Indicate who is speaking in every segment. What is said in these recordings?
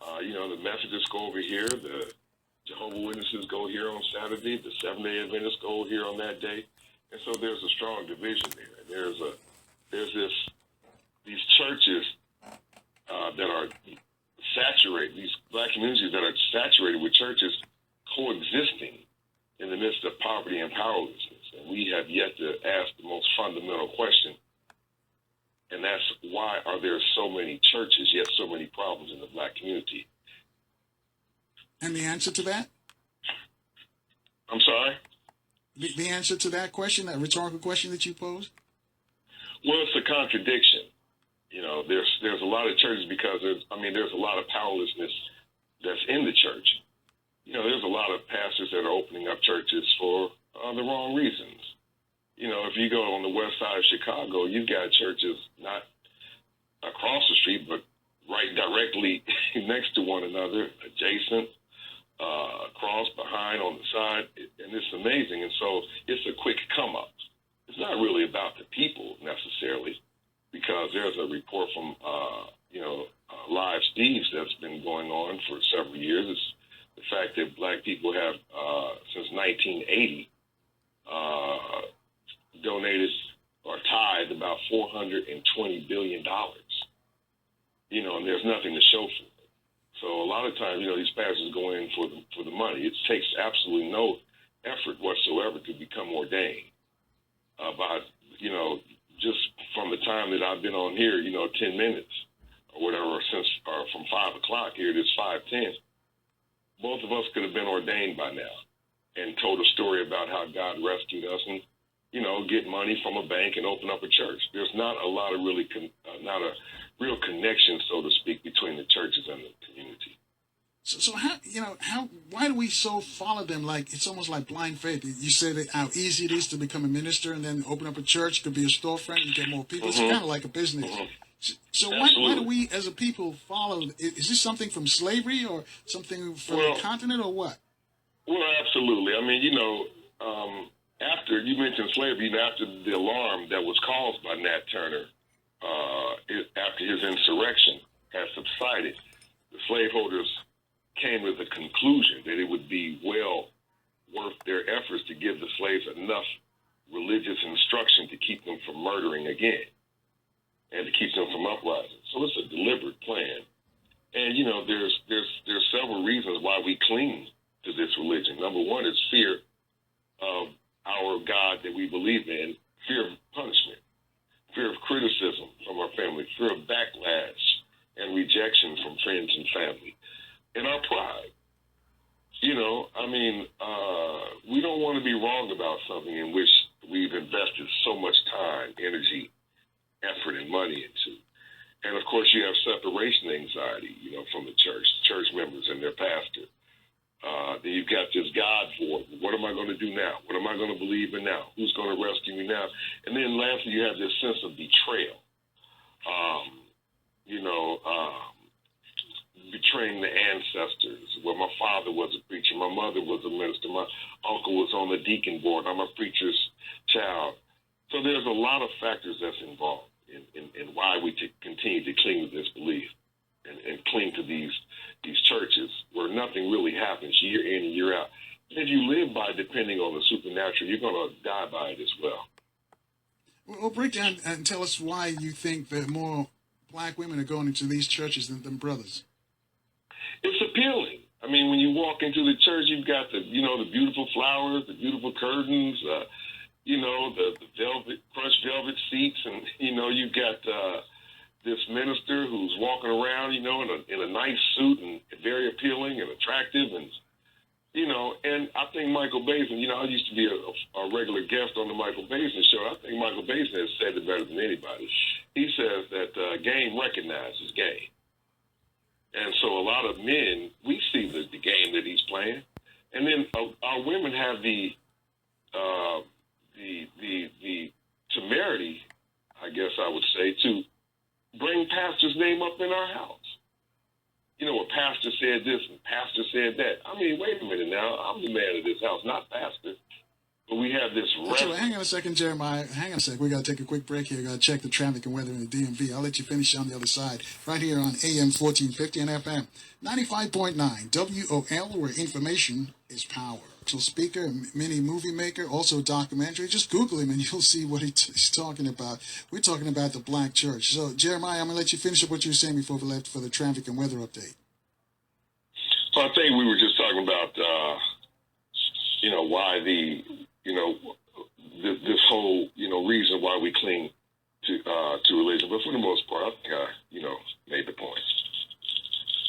Speaker 1: The Methodists go over here, the Jehovah's Witnesses go here on Saturday, the Seventh-day Adventists go here on that day, and so there's a strong division there. And these churches that are saturated, these black communities that are saturated with churches coexisting in the midst of poverty and powerlessness. And we have yet to ask the most fundamental question, and that's why are there so many churches, yet so many problems in the black community?
Speaker 2: And the answer to that?
Speaker 1: I'm sorry?
Speaker 2: The answer to that question, that rhetorical question that you posed?
Speaker 1: Well, it's a contradiction. There's a lot of churches because there's a lot of powerlessness that's in the church. There's a lot of pastors that are opening up churches for the wrong reasons. If you go on the west side of Chicago, you've got churches not across the street, but right directly next to one another, adjacent, across, behind, on the side, and it's amazing. And so it's a quick come up. It's not really about the people necessarily, because there's a report from Live Steve's that's been going on for several years. It's the fact that black people have since 1980 donated or tithed about $420 billion. And there's nothing to show for it. So a lot of times, these pastors go in for the money. It takes absolutely no effort whatsoever to become ordained. Just from the time that I've been on here, 10 minutes or whatever, from 5 o'clock here, it is 5:10. Both of us could have been ordained by now and told a story about how God rescued us and, get money from a bank and open up a church. There's not a lot of not a real connection, so to speak, between the churches and the community.
Speaker 2: So why do we so follow them? Like, it's almost like blind faith. You said that how easy it is to become a minister and then open up a church. It could be a storefront. You get more people.
Speaker 1: Mm-hmm.
Speaker 2: It's kind of like a business.
Speaker 1: Mm-hmm.
Speaker 2: So why do we as a people follow? Is this something from slavery or something from the continent or what?
Speaker 1: Well, absolutely. After you mentioned slavery, after the alarm that was caused by Nat Turner, after his insurrection had subsided, the slaveholders came to the conclusion that it would be well worth their efforts to give the slaves enough religious instruction to keep them from murdering again and to keep them from uprising. So it's a deliberate plan. And, there's several reasons why we cling to this religion. Number one is fear of our God that we believe in, fear of punishment, fear of criticism from our family, fear of backlash and rejection from friends and family, and our pride. We don't want to be wrong about something in which we've invested so much time, energy, effort, and money into. And of course, you have separation anxiety, from the church members and their pastor. Then you've got this God for it. What am I going to do now? What am I going to believe in now? Who's going to rescue me now? And then lastly, you have this sense of betrayal. Betraying the ancestors. Well, my father was a preacher. My mother was a minister. My uncle was on the deacon board. I'm a preacher's child. So there's a lot of factors that's involved in why we continue to cling to this belief and cling to these churches where nothing really happens year in and year out. And if you live by depending on the supernatural, you're going to die by it as well.
Speaker 2: Well, break down and tell us why you think that more black women are going into these churches than brothers.
Speaker 1: It's appealing. When you walk into the church, you've got the beautiful flowers, the beautiful curtains, the crushed velvet seats, and you've got this minister who's walking around, in a nice suit and very appealing and attractive, and and I think Michael Basin, I used to be a regular guest on the Michael Basin show. I think Michael Basin has said it better than anybody. He says that game recognizes game. And so a lot of men, we see the game that he's playing. And then our women have the temerity, I guess I would say, to bring pastor's name up in our house. A pastor said this and pastor said that. Wait a minute now. I'm the man of this house, not pastor. But we have this
Speaker 2: Okay, well,
Speaker 1: reverence.
Speaker 2: hang on a second, Jeremiah. Hang on a sec. We got to take a quick break here. Got to check the traffic and weather in the DMV. I'll let you finish on the other side. Right here on AM 1450 and FM 95.9 WOL, where information is power. Speaker, mini movie maker, also a documentary. Just Google him and you'll see what he's talking about. We're talking about the black church. So, Jeremiah, I'm going to let you finish up what you were saying before we left for the traffic and weather update.
Speaker 1: So I think we were just talking about, why this whole, reason why we cling to religion. But for the most part, I think I, made the point.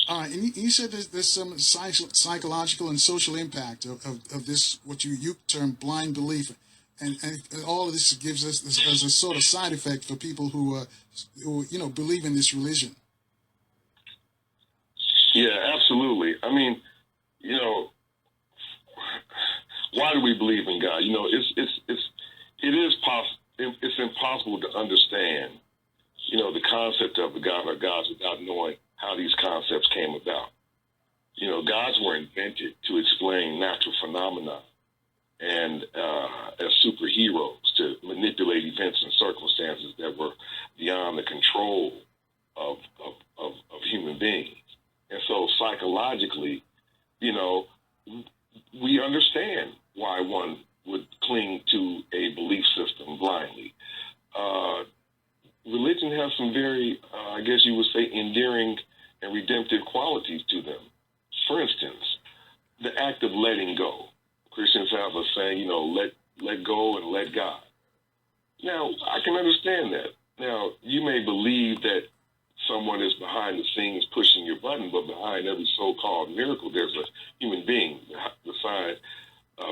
Speaker 2: All right, and you said there's some psychological and social impact of this, what you term blind belief, and all of this gives us as a sort of side effect for people who believe in this religion.
Speaker 1: Yeah, absolutely. I mean, why do we believe in God? It's impossible to understand, the concept of a God or gods without knowing how these concepts came about. Gods were invented to explain natural phenomena and as superheroes to manipulate events and circumstances that were beyond the control of human beings. And so psychologically, we understand why one would cling to a belief system blindly. Religion has some very, I guess you would say, endearing and redemptive qualities to them. For instance, the act of letting go. Christians have a saying, let go and let God. Now, I can understand that. Now, you may believe that someone is behind the scenes pushing your button, but behind every so-called miracle, there's a human being.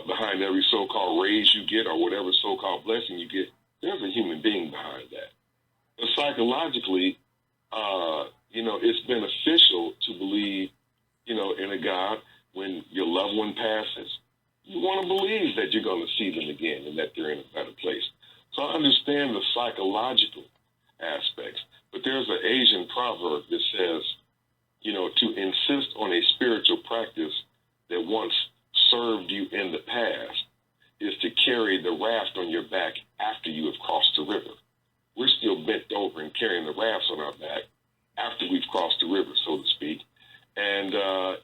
Speaker 1: Behind every so-called raise you get or whatever so-called blessing you get, there's a human being behind that. But psychologically, it's beneficial to believe, in a God when your loved one passes. You want to believe that you're going to see them again and that they're in a better place. So I understand the psychological aspects. But there's an Asian proverb that says, to insist on a spiritual practice that once served you in the past is to carry the raft on your back after you have crossed the river. We're still bent over and carrying the rafts on our back after we've crossed the river, so to speak. And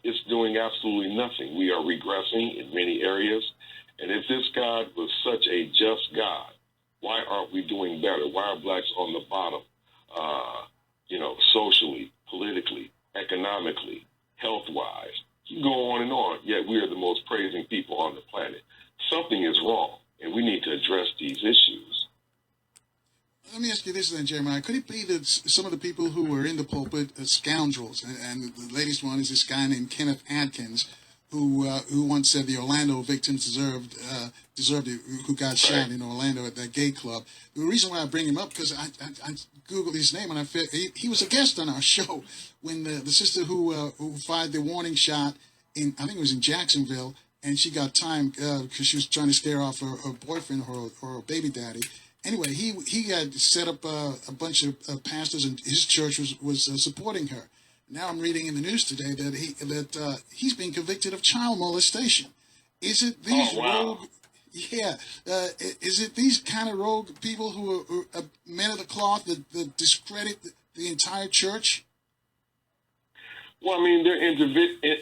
Speaker 1: it's doing absolutely nothing. We are regressing in many areas. And if this God was such a just God, why aren't we doing better? Why are blacks on the bottom? Socially, politically, economically, health-wise. You go on and on, yet we are the most praising people on the planet. Something is wrong, and we need to address these issues.
Speaker 2: Let me ask you this then, Jeremiah. Could it be that some of the people who were in the pulpit are scoundrels? And the latest one is this guy named Kenneth Atkins, who once said the Orlando victims deserved it, who got shot in Orlando at that gay club. The reason why I bring him up, because I Googled his name, and he was a guest on our show when the sister who fired the warning shot I think it was in Jacksonville, and she got time because she was trying to scare off her boyfriend or her baby daddy. Anyway, he had set up a bunch of pastors, and his church was supporting her. Now I'm reading in the news today that he's being convicted of child molestation. Is it these rogue? Yeah, is it these kind of rogue people who are men of the cloth that discredit the entire church?
Speaker 1: Well, I mean, they're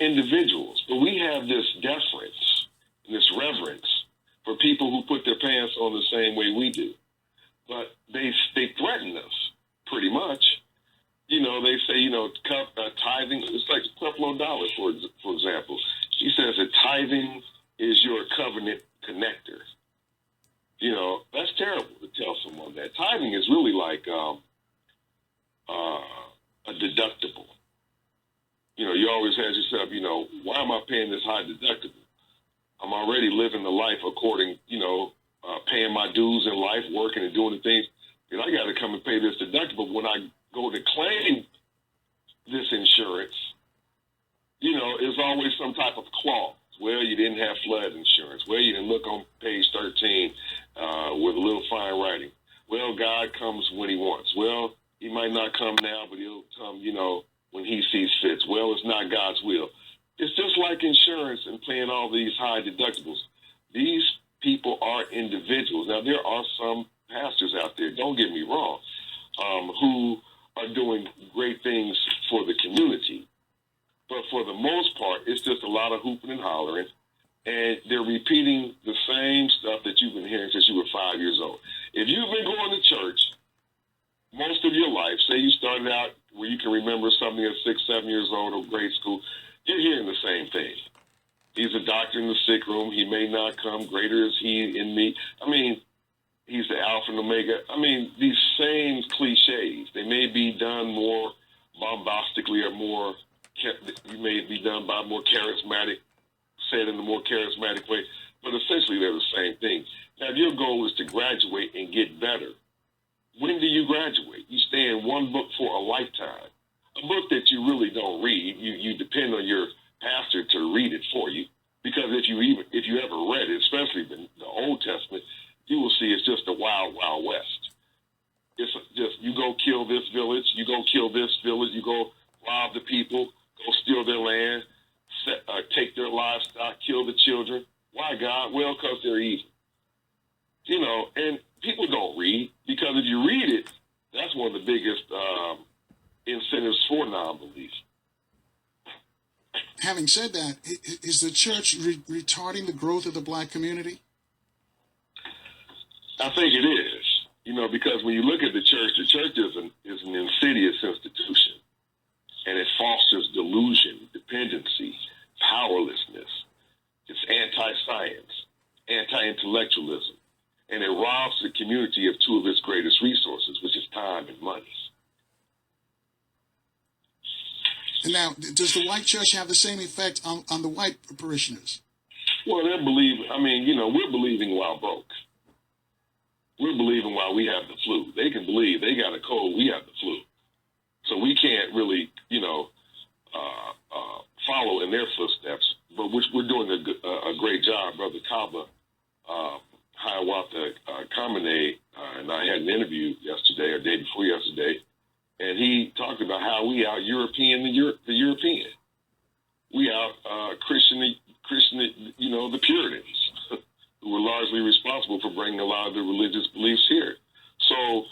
Speaker 1: individuals, but we have this deference, this reverence for people who put their pants on the same way we do. But they threaten us, pretty much. They say, tithing, it's like Creflo Dollar, for example. He says that tithing is your covenant connector. That's terrible to tell someone that. Tithing is really like a deductible. You always ask yourself, why am I paying this high deductible? I'm already living the life according, paying my dues in life, working and doing the things. And I got to come and pay this deductible. When I go to claim this insurance, there's always some type of clause. Well, you didn't have flood insurance. Well, you didn't look on page 13 with a little fine writing. Well, God comes when he wants. Well, he might not come now, but he'll come, when he sees fit. Well, it's not God's will. It's just like insurance and paying all these high deductibles. These people are individuals. Now, there are some pastors out there, don't get me wrong, who are doing great things for the community. But for the most part, it's just a lot of hooping and hollering, and they're repeating the same stuff that you've been hearing since you were 5 years old. If you've been going to church most of your life, say you started out where you can remember something at 6, 7 years old or grade school, you're hearing the same thing. He's a doctor in the sick room. He may not come. Greater is he in me. I mean, he's the Alpha and Omega. I mean, these same cliches. They may be done more bombastically or more, you may be done by more charismatic, said in a more charismatic way, but essentially they're the same thing. Now, if your goal is to graduate and get better, when do you graduate? You stay in one book for a lifetime. A book that you really don't read. You depend on your pastor to read it for you, because if you ever read it, especially the Old Testament, you will see it's just a wild, wild west. It's just, you go kill this village, you go kill this village, you go rob the people, go steal their land, take their livestock, kill the children. Why, God? Well, because they're evil. You know, and people don't read, because if you read it, that's one of the biggest incentives for non-belief.
Speaker 2: Having said that, is the church retarding the growth of the black community?
Speaker 1: I think it is, you know, because when you look at the church is an insidious institution, and it fosters delusion, dependency, powerlessness. It's anti-science, anti-intellectualism, and it robs the community of two of its greatest resources, which is time and money.
Speaker 2: And now, does the white church have the same effect on the white parishioners?
Speaker 1: Well, they're believing, I mean, you know, we're believing while broke. We're believing while we have the flu. They can believe they got a cold, we have the flu. So we can't really, you know, follow in their footsteps, but we're doing a great job. Brother Kaba, Hiawatha Kamene, and I had an interview yesterday or day before yesterday, and he talked about how we out European the European. We out Christian, you know, the Puritans, who were largely responsible for bringing a lot of the religious beliefs here. So,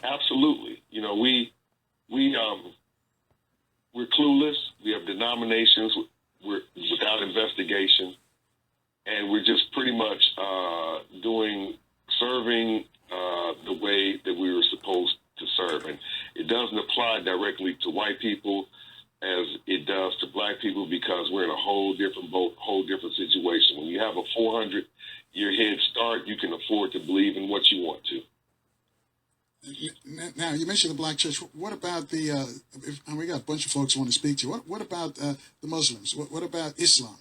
Speaker 1: absolutely, you know, we're clueless. We have denominations without investigation, and we're just pretty much serving the way that we were supposed to serve. And it doesn't apply directly to white people as it does to black people, because we're in a whole different boat, whole different situation. When you have a 400-year head start, you can afford to believe in what you want to.
Speaker 2: Now, you mentioned the black church. What about we got a bunch of folks who want to speak to you. What about the Muslims? What about Islam?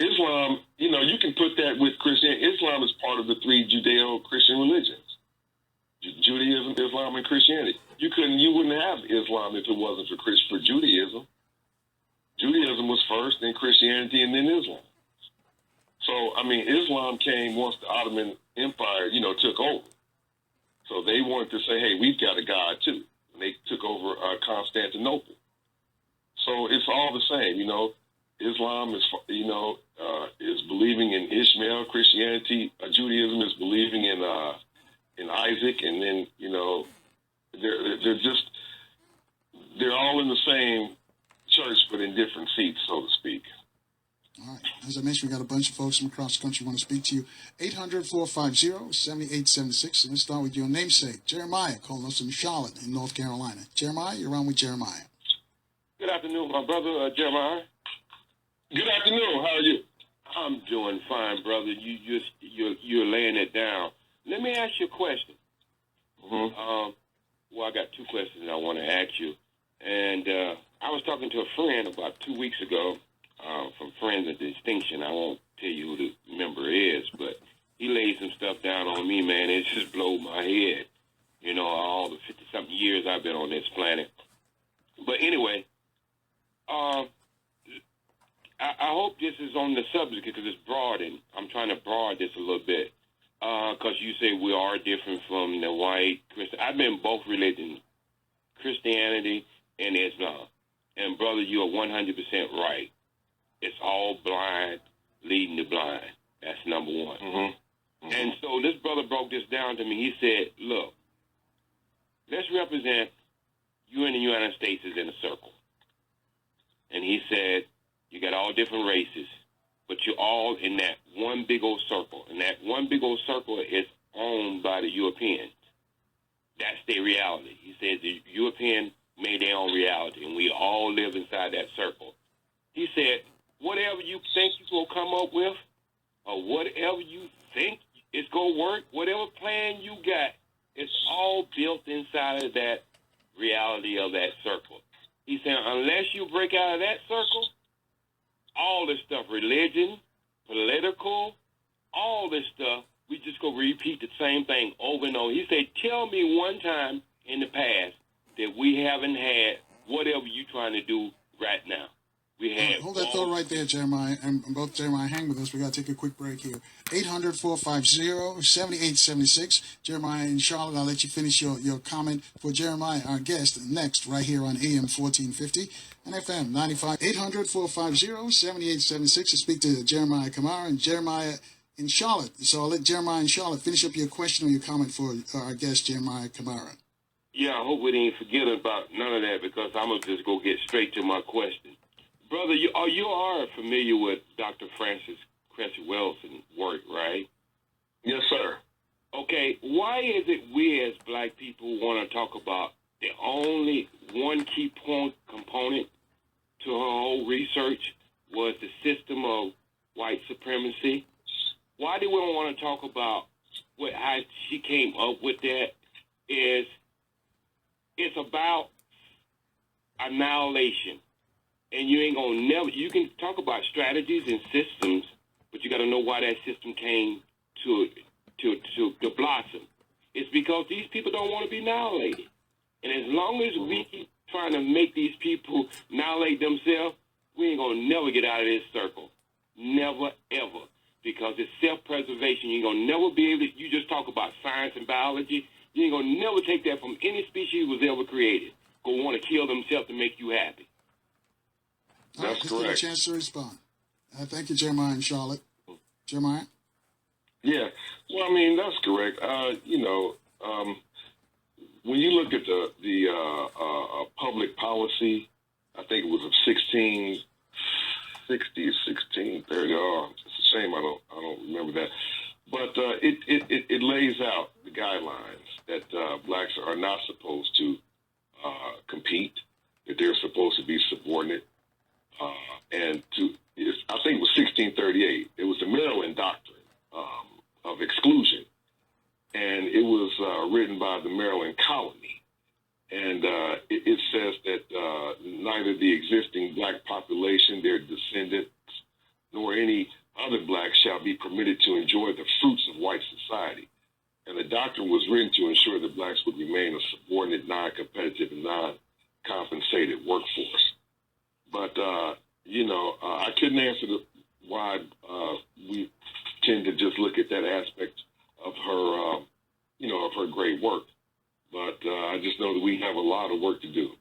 Speaker 1: Islam, you know, you can put that with Christianity. Islam is part of the three Judeo-Christian religions: Judaism, Islam, and Christianity. You wouldn't have Islam if it wasn't for Judaism. Judaism was first, then Christianity, and then Islam. So, I mean, Islam came once the Ottoman Empire, you know, took over. So they wanted to say, hey, we've got a God too. And they took over Constantinople. So it's all the same, you know. Islam is, you know, is believing in Ishmael. Christianity, Judaism is believing in Isaac, and then, you know, they're all in the same church, but in different seats, so to speak.
Speaker 2: All right. As I mentioned, we got a bunch of folks from across the country who want to speak to you. 800-450-7876. And let's start with your namesake, Jeremiah, calling us from Charlotte in North Carolina. Jeremiah, you're on with Jeremiah.
Speaker 3: Good afternoon, my brother, Jeremiah.
Speaker 1: Good afternoon. How are you?
Speaker 3: I'm doing fine, brother. You're laying it down. Let me ask you a question.
Speaker 1: Mm-hmm.
Speaker 3: Well, I got two questions I want to ask you. And I was talking to a friend about 2 weeks ago, from Friends of Distinction. I won't tell you who the member is, but he laid some stuff down on me, man. It just blew my head. You know, all the 50-something years I've been on this planet. But anyway, I hope this is on the subject because it's broad, and I'm trying to broaden this a little bit. Because you say we are different from the white Christian. I've been both religions, Christianity and Islam. And, brother, you are 100% right. It's all blind leading the blind. That's number one.
Speaker 1: Mm-hmm.
Speaker 3: And so this brother broke this down to me. He said, look, let's represent you in the United States is in a circle. And he said, you got all different races, but you're all in that one big old circle. And that one big old circle is owned by the Europeans. That's their reality. He said the European made their own reality, and we all live inside that circle. He said, whatever you think you're going to come up with, or whatever you think is going to work, whatever plan you got, it's all built inside of that reality of that circle. He said, unless you break out of that circle, all this stuff, religion, political, all this stuff, we just go repeat the same thing over and over. He said, tell me one time in the past that we haven't had whatever you're trying to do right now. We had
Speaker 2: Hold that thought right there, Jeremiah. And both Jeremiah, hang with us. We got to take a quick break here. 800-450-7876. Jeremiah in Charlotte, I'll let you finish your comment for Jeremiah, our guest, next, right here on AM 1450 and FM 95. 800-450-7876 to speak to Jeremiah Kamara and Jeremiah in Charlotte. So I'll let Jeremiah in Charlotte finish up your question or your comment for our guest, Jeremiah Kamara.
Speaker 3: Yeah, I hope we didn't forget about none of that, because I'm going to just go get straight to my question. Brother, you are familiar with Dr. Francis Cressy Welson's work, right?
Speaker 1: Yes, sir.
Speaker 3: Okay, why is it we as black people want to talk about the only one key component to her whole research was the system of white supremacy? Why do we want to talk about how she came up with that? It's about annihilation. And you ain't gonna you can talk about strategies and systems, but you got to know why that system came to blossom. It's because these people don't want to be annihilated. And as long as we keep trying to make these people annihilate themselves, we ain't gonna never get out of this circle. Never, ever. Because it's self-preservation. You ain't gonna never be able to, you just talk about science and biology, you ain't gonna never take that from any species that was ever created. Go want to kill themselves to make you happy.
Speaker 1: That's
Speaker 2: correct.
Speaker 1: correct.
Speaker 2: A chance to respond. Thank you, Jeremiah in Charlotte. Jeremiah?
Speaker 1: Yeah. Well, I mean, that's correct. When you look at the public policy, I think it was of 1660 or 1630. Oh, it's a shame I don't remember that. But it lays out the guidelines that blacks are not supposed to compete, that they're supposed to be subordinate. I think it was 1638. It was the Maryland Doctrine of exclusion, and it was written by the Maryland colony. And it says that neither the existing black population, their descendants, nor any other blacks shall be permitted to enjoy the fruits of white society. And the doctrine was written to ensure that blacks would remain a subordinate, non-competitive, and non-compensated workforce. But, I couldn't answer why we tend to just look at that aspect of her, of her great work. But I just know that we have a lot of work to do.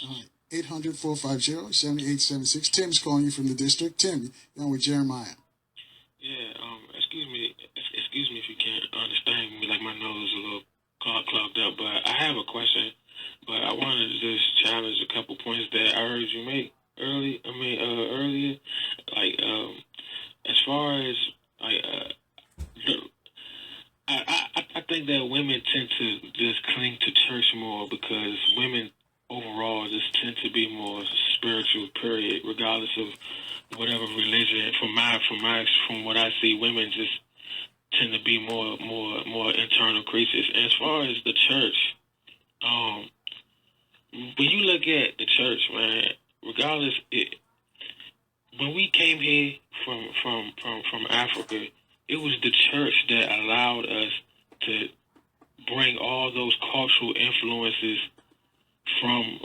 Speaker 2: All right. 800-450-7876. Tim's calling you from the district. Tim, you're on with Jeremiah.
Speaker 4: Yeah, excuse me if you can't understand me, like my nose is a little clogged up, but I have a question, but I wanted to just challenge a couple points that I heard you make earlier, like, as far as, like, I think that women tend to just cling to church more because women overall just tend to be more spiritual, period, regardless of whatever religion. From what I see, women just tend to be more internal creatures. And as far as the church, when you look at the church, man, regardless, when we came here from Africa, it was the church that allowed us to bring all those cultural influences from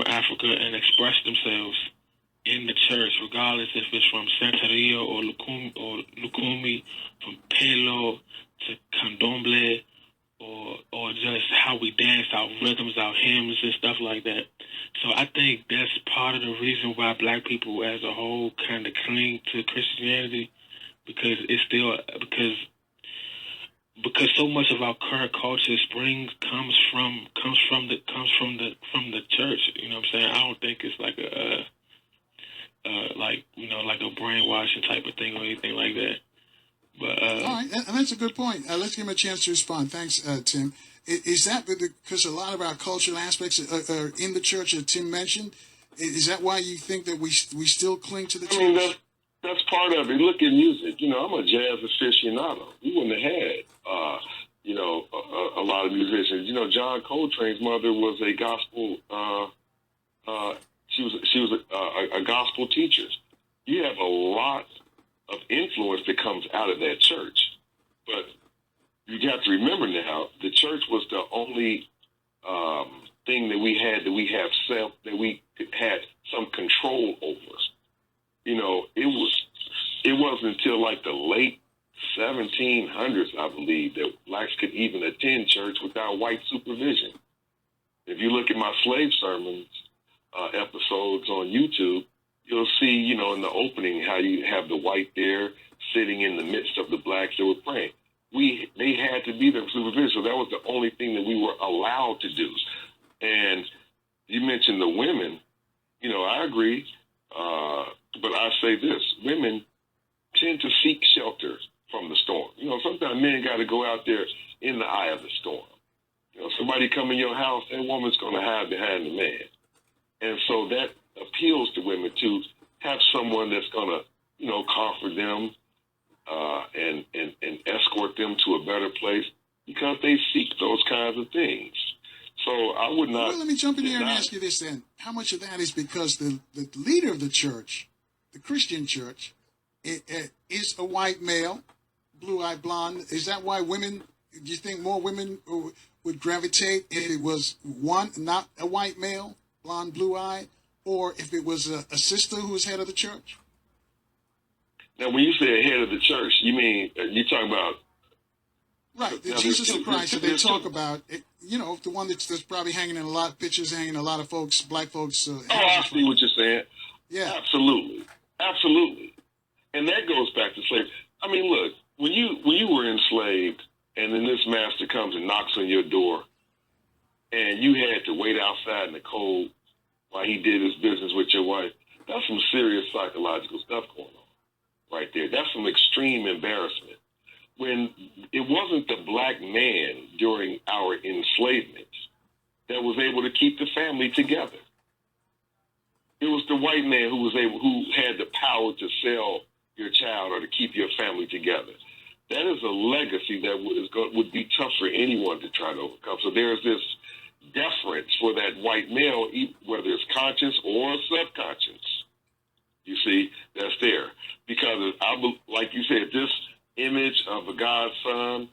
Speaker 4: Africa and express themselves in the church, regardless if it's from Santeria or Lukumi, from Pelo to Candomblé, or just how we dance, our rhythms, our hymns, and stuff like that. So I think that's part of the reason why black people as a whole kind of cling to Christianity, because it's still because so much of our current culture comes from the church. You know what I'm saying? I don't think it's like like a brainwashing type of thing or anything like that. But
Speaker 2: All right, and that's a good point. Let's give him a chance to respond. Thanks, Tim. Is that because a lot of our cultural aspects are in the church, as Tim mentioned? Is that why you think that we still cling to the church?
Speaker 1: I mean, that's part of it. Look at music. You know, I'm a jazz aficionado. We wouldn't have had, a lot of musicians. You know, John Coltrane's mother was a gospel. She was a gospel teacher. You have a lot of influence that comes out of that church, but you have to remember now, the church was the only thing that we had some control over us. You know, it wasn't until like the late 1700s, I believe, that blacks could even attend church without white supervision. If you look at my slave sermons episodes on YouTube, you'll see, you know, in the opening how you have the white there sitting in the midst of the blacks that were praying. They had to be there for supervision, so that was the only thing that we were allowed to do. And you mentioned the women. You know, I agree, but I say this: women tend to seek shelter from the storm. You know, sometimes men got to go out there in the eye of the storm. You know, somebody come in your house, that woman's going to hide behind the man, and so that appeals to women to have someone that's going to, you know, comfort them and escort them to a better place, because they seek those kinds of things. So I would not.
Speaker 2: Well, let me jump in here and ask you this then. How much of that is because the leader of the church, the Christian church, is a white male, blue-eyed blonde? Is that why women, do you think more women would gravitate if it was one, not a white male, blonde, blue-eyed, or if it was a sister who was head of the church?
Speaker 1: Now, when you say head of the church, you mean, you're talking about...
Speaker 2: Right, the Jesus Christ that they talk about, you know, the one that's probably hanging in a lot of pictures, hanging in a lot of folks, black folks.
Speaker 1: I see what you're saying.
Speaker 2: Yeah.
Speaker 1: Absolutely. And that goes back to slavery. I mean, look, when you were enslaved and then this master comes and knocks on your door and you had to wait outside in the cold while he did his business with your wife, that's some serious psychological stuff going on right there. That's some extreme embarrassment. When it wasn't the black man during our enslavement that was able to keep the family together. It was the white man who had the power to sell your child or to keep your family together. That is a legacy that would be tough for anyone to try to overcome. So there's this deference for that white male, whether it's conscious or subconscious. You see, that's there. Because, like you said, this image of a God's son,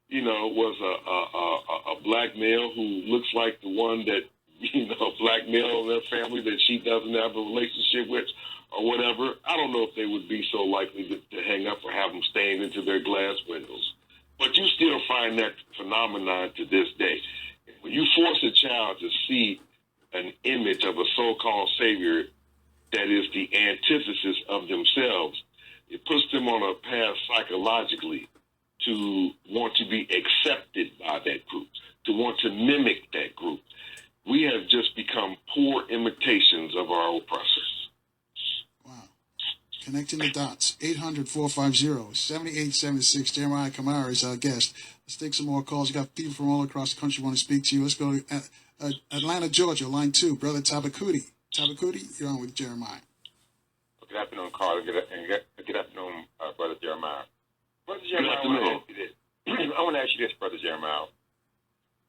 Speaker 1: you know, was a black male who looks like the one that, you know, a black male in their family that she doesn't have a relationship with or whatever. I don't know if they would be so likely to hang up or have them stained into their glass windows. But you still find that phenomenon to this day. When you force a child to see an image of a so-called savior that is the antithesis of themselves, it puts them on a path psychologically to want to be accepted by that group, to want to mimic that group. We have just become poor imitations of our oppressors.
Speaker 2: Wow. Connecting the dots. 800-450-7876. Jeremiah Kamara is our guest. Let's take some more calls. You got people from all across the country who want to speak to you. Let's go to Atlanta, Georgia, line 2. Brother Tabakuti. Tabakuti, you're on with Jeremiah.
Speaker 5: Good afternoon, Carl. Good afternoon, Brother Jeremiah. Brother Jeremiah, I want to ask you this, Brother Jeremiah.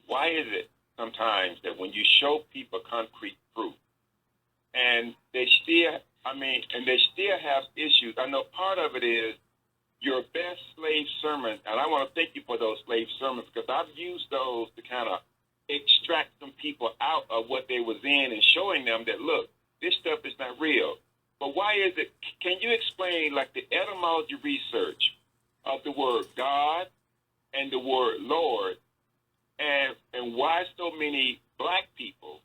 Speaker 5: Why is it sometimes that when you show people concrete proof and they still have issues? I know part of it is your best slave sermons, and I want to thank you for those slave sermons because I've used those to kind of extract some people out of what they was in and showing them that, look, this stuff is not real. But why is it? Can you explain, like, the etymology research of the word God and the word Lord and why so many black people,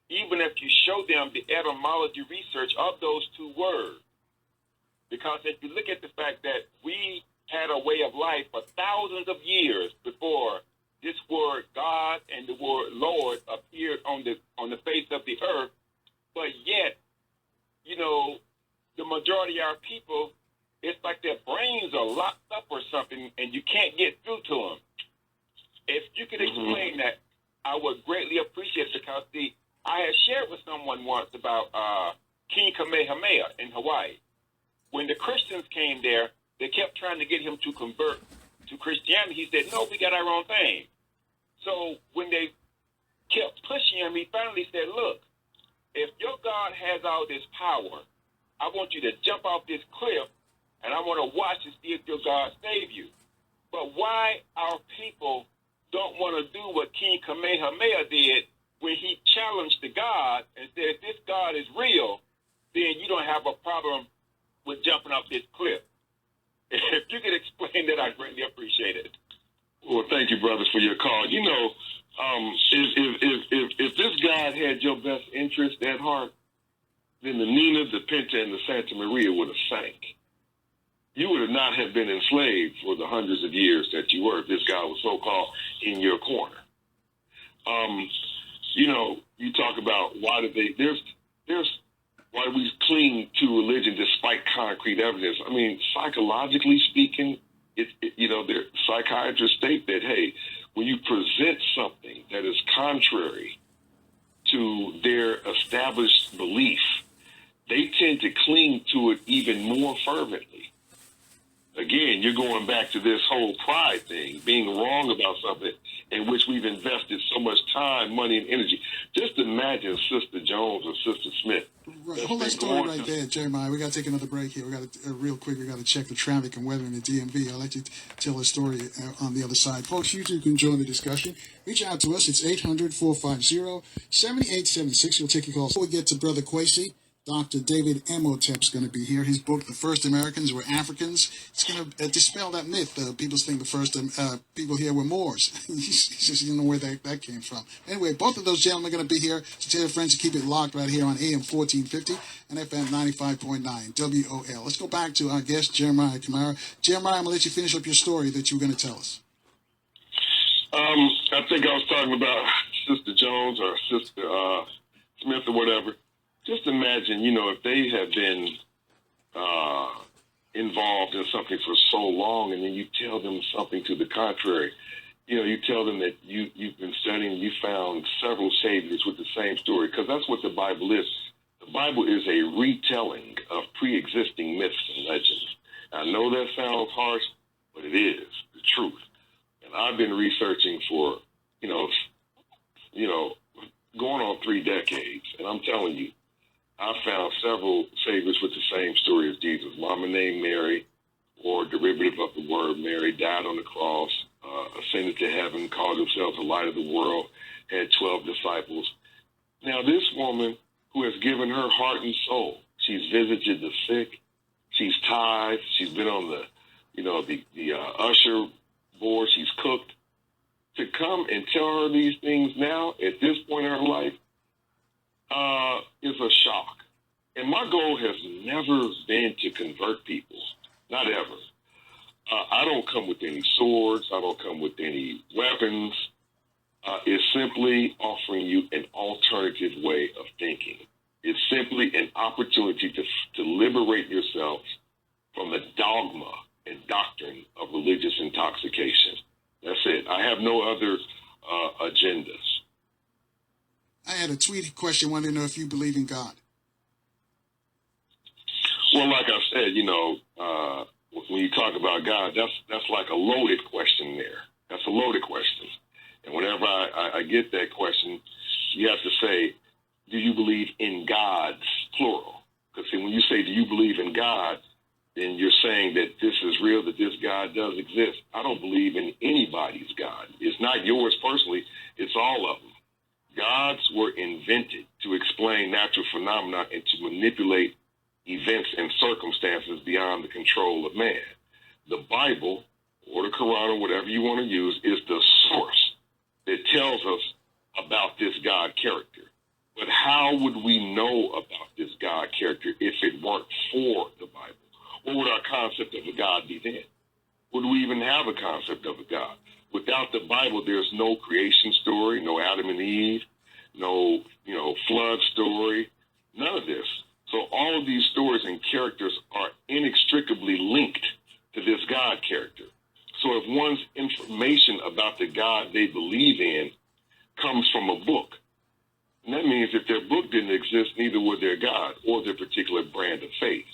Speaker 5: even if you show them the etymology research of those two words, because if you look at the fact that we had a way of life for thousands of years before this word God and the word Lord appeared on the face of the earth, but yet, you know, the majority of our people, it's like their brains are locked up or something, and you can't get through to them. If you could explain that, I would greatly appreciate it, because I had shared with someone once about King Kamehameha in Hawaii. When the Christians came there, they kept trying to get him to convert to Christianity. He said, no, we got our own thing. So when they kept pushing him, he finally said, look, if your God has all this power, I want you to jump off this cliff, and I want to watch and see if your God save you. But why our people don't want to do what King Kamehameha did when he challenged the God and said, if this God is real, then you don't have a problem with jumping off this cliff. If you could explain that, I'd greatly appreciate it.
Speaker 1: Well, thank you, brothers, for your call. You know, if this God had your best interest at heart, then the Nina, the Pinta, and the Santa Maria would have sank. You would have not have been enslaved for the hundreds of years that you were if this God was so-called in your corner. You know, you talk about why do why we cling to religion despite concrete evidence. I mean, psychologically speaking, you know, the psychiatrists state that, hey, when you present something that is contrary to their established belief, they tend to cling to it even more fervently. Again, you're going back to this whole pride thing, being wrong about something in which we've invested so much time, money, and energy. Just imagine Sister Jones or Sister Smith.
Speaker 2: Right. Hold that story right there, Jeremiah. We got to take another break here. We got to real quick. We got to check the traffic and weather in the DMV. I'll let you tell the story on the other side, folks. You too can join the discussion. Reach out to us. It's 800-450-7876. We'll take your calls. Before we get to Brother Kwesi, Dr. David Emotep's going to be here. His book, The First Americans Were Africans. It's going to dispel that myth. People think the first people here were Moors. He says you don't know where that came from. Anyway, both of those gentlemen are going to be here. So tell your friends to keep it locked right here on AM 1450 and FM 95.9 WOL. Let's go back to our guest, Jeremiah Kamara. Jeremiah, I'm going to let you finish up your story that you were going to tell us.
Speaker 1: I think I was talking about Sister Jones or Sister Smith or whatever. Just imagine, you know, if they have been involved in something for so long, and then you tell them something to the contrary. You know, you tell them that you've been studying, you found several saviors with the same story, because that's what the Bible is. The Bible is a retelling of pre-existing myths and legends. I know that sounds harsh, but it is the truth. And I've been researching for, you know, going on 3 decades, and I'm telling you, I found several saviors with the same story as Jesus. Mama named Mary, or derivative of the word Mary, died on the cross, ascended to heaven, called themselves the light of the world, had 12 disciples. Now, this woman who has given her heart and soul, she's visited the sick, she's tithed, she's been on the usher board, she's cooked. To come and tell her these things now, at this point in her life, is a shock. And my goal has never been to convert people, not ever. I don't come with any swords. I don't come with any weapons. It's simply offering you an alternative way of thinking. It's simply an opportunity to liberate yourself from the dogma and doctrine of religious intoxication. That's it. I have no other agendas.
Speaker 2: I had a tweet question. Wanted to know if you believe in God.
Speaker 1: Well, like I said, you know, when you talk about God, that's like a loaded question there. That's a loaded question. And whenever I get that question, you have to say, do you believe in gods, plural? Because see, when you say, do you believe in God, then you're saying that this is real, that this God does exist. I don't believe in anybody's God. It's not yours personally. It's all of them. Gods were invented to explain natural phenomena and to manipulate events and circumstances beyond the control of man. The Bible, or the Quran, or whatever you want to use, is the source tells us about this God character. But how would we know about this God character if it weren't for the Bible? What would our concept of a God be then? Would we even have a concept of a God? Without the Bible, there's no creation story, no Adam and Eve, no, flood story, none of this. So all of these stories and characters are inextricably linked to this God character. So if one's information about the God they believe in comes from a book, and that means if their book didn't exist, neither would their God or their particular brand of faith.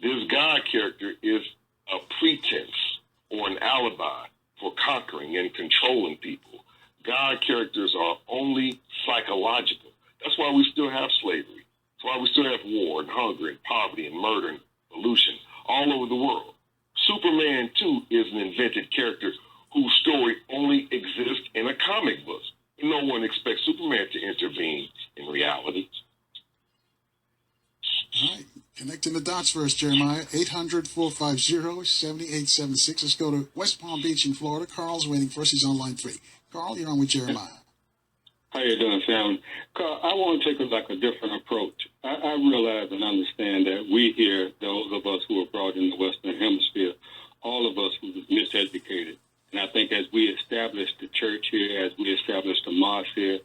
Speaker 1: This God character is a pretense or an alibi for conquering and controlling people. God characters are only psychological. That's why we still have slavery. That's why we still have war and hunger and poverty and murder and pollution all over the world. Superman, too, is an invented character whose story only exists in a comic book. No one expects Superman to intervene in reality.
Speaker 2: All right. Connecting the dots first, Jeremiah. 800-450-7876. Let's go to West Palm Beach in Florida. Carl's waiting for us. He's on line 3. Carl, you're on with Jeremiah.
Speaker 6: How you doing, Sam? Carl, I want to take a different approach. I realize and understand that we here, those of us who are brought in the Western Hemisphere, all of us who were miseducated. And I think as we establish the church here, as we establish the mosque here,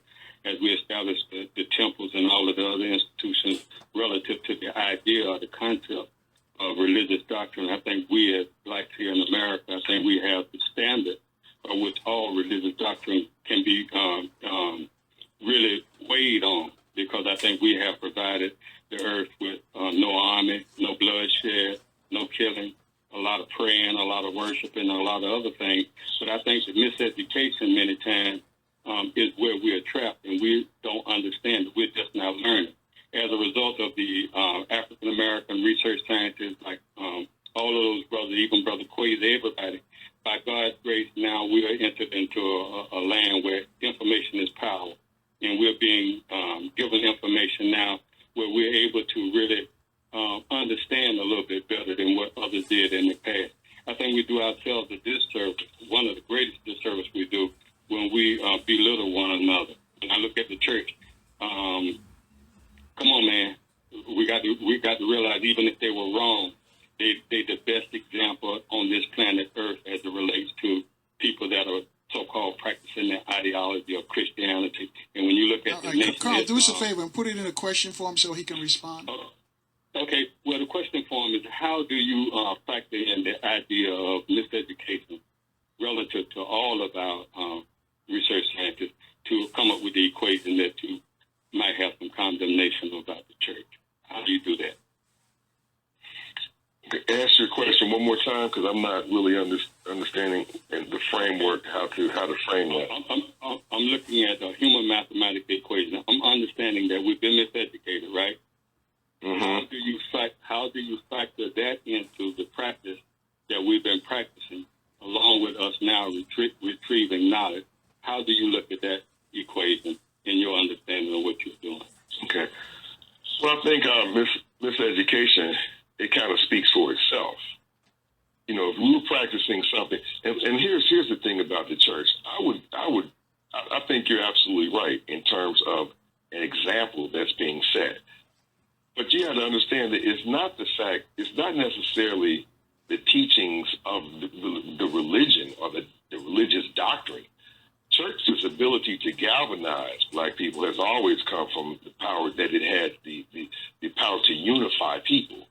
Speaker 6: as we establish the temples and all of the other institutions relative to the idea or the concept of religious doctrine, I think we as blacks here in America, I think we have the standard of which all religious doctrine can be really weighed on, because I think we have provided the earth with no army, no bloodshed, no killing, a lot of praying, a lot of worshiping, a lot of other things. But I think the miseducation many times is where we are trapped, and we don't understand it. We're just not learning. As a result of the African-American research scientists, like all of those brothers, even Brother Quays, everybody, by God's grace, now we are entered into a land where information is power, and we're being given information now where we're able to really understand a little bit better than what others did in the past. I think we do ourselves a disservice, one of the greatest disservice we do, when we belittle one another. And I look at the church. Come on, man. We got to realize, even if they were wrong, they the best example on this planet Earth as it relates to people that are so-called practicing their ideology of Christianity. And when you look at the nation,
Speaker 2: Carl, do us a favor and put it in a question form so he can respond.
Speaker 6: Okay. Well, the question for him is, how do you factor in the idea of miseducation relative to all of our research scientists to come up with the equation that you might have some condemnation about the church? How do you do that?
Speaker 1: Ask your question one more time, because I'm not really understanding the framework, how to frame that.
Speaker 6: I'm looking at a human mathematical equation. I'm understanding that we've been miseducated, right?
Speaker 1: Mm-hmm.
Speaker 6: How do you factor that into the practice that we've been practicing, along with us now retrieving knowledge? How do you look at that equation in your understanding of what you're doing?
Speaker 1: Okay. Well, I think miseducation, it kind of speaks for itself. If we were practicing something, and here's the thing about the church. I think you're absolutely right in terms of an example that's being set. But you have to understand that it's not necessarily the teachings of the religion or the religious doctrine. Church's ability to galvanize black people has always come from the power that it had, the power to unify people.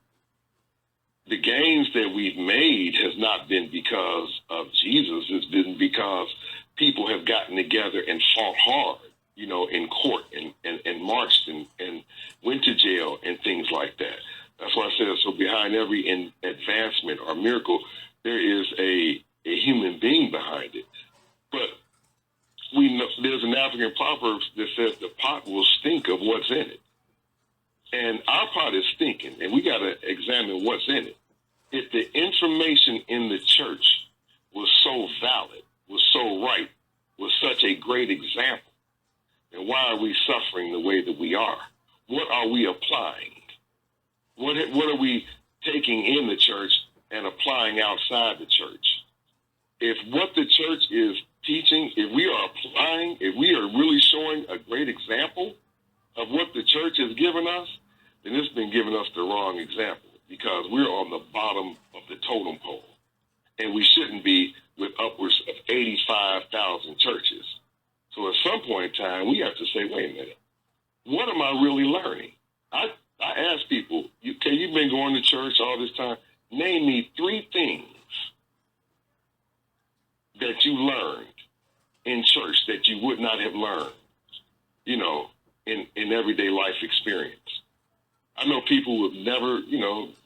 Speaker 1: The gains that we've made has not been because of Jesus. It's been because people have gotten together and fought hard, in court and marched and went to jail and things like that. That's why I said, so behind every advancement or miracle, there is a human being behind it. But we know there's an African proverb that says the pot will stink of what's in it. And our pot is stinking, and we got to examine what's in it. If the information in the church was so valid, was so right, was such a great example, then why are we suffering the way that we are? What are we applying? What are we taking in the church and applying outside the church? If what the church is teaching, if we are applying, if we are really showing a great example of what the church has given us, then it's been giving us the wrong example, because we're on the bottom of the totem pole. And we shouldn't be with upwards of 85,000 churches. So at some point in time, we have to say, wait a minute, what am I really learning? I ask people, you've been going to church all this time. Name me 3 things that you learned in church that you would not have learned, in everyday life experience. I know people who have never,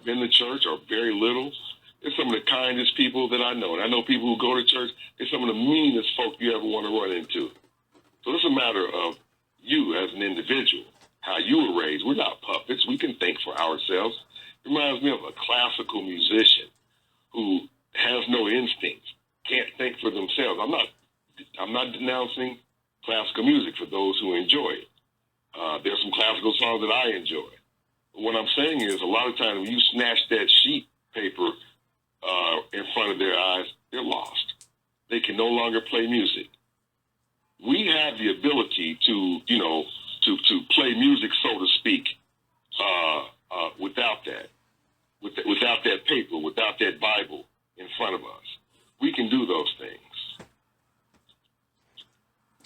Speaker 1: been to church or very little. They're some of the kindest people that I know. And I know people who go to church, they're some of the meanest folk you ever want to run into. So it's a matter of you as an individual, how you were raised. We're not puppets. We can think for ourselves. It reminds me of a classical musician who has no instincts, can't think for themselves. I'm not denouncing classical music for those who enjoy it. There's some classical songs that I enjoy. But what I'm saying is, a lot of times when you snatch that sheet paper in front of their eyes, they're lost. They can no longer play music. We have the ability to play music, so to speak, without that paper, without that Bible in front of us. We can do those things.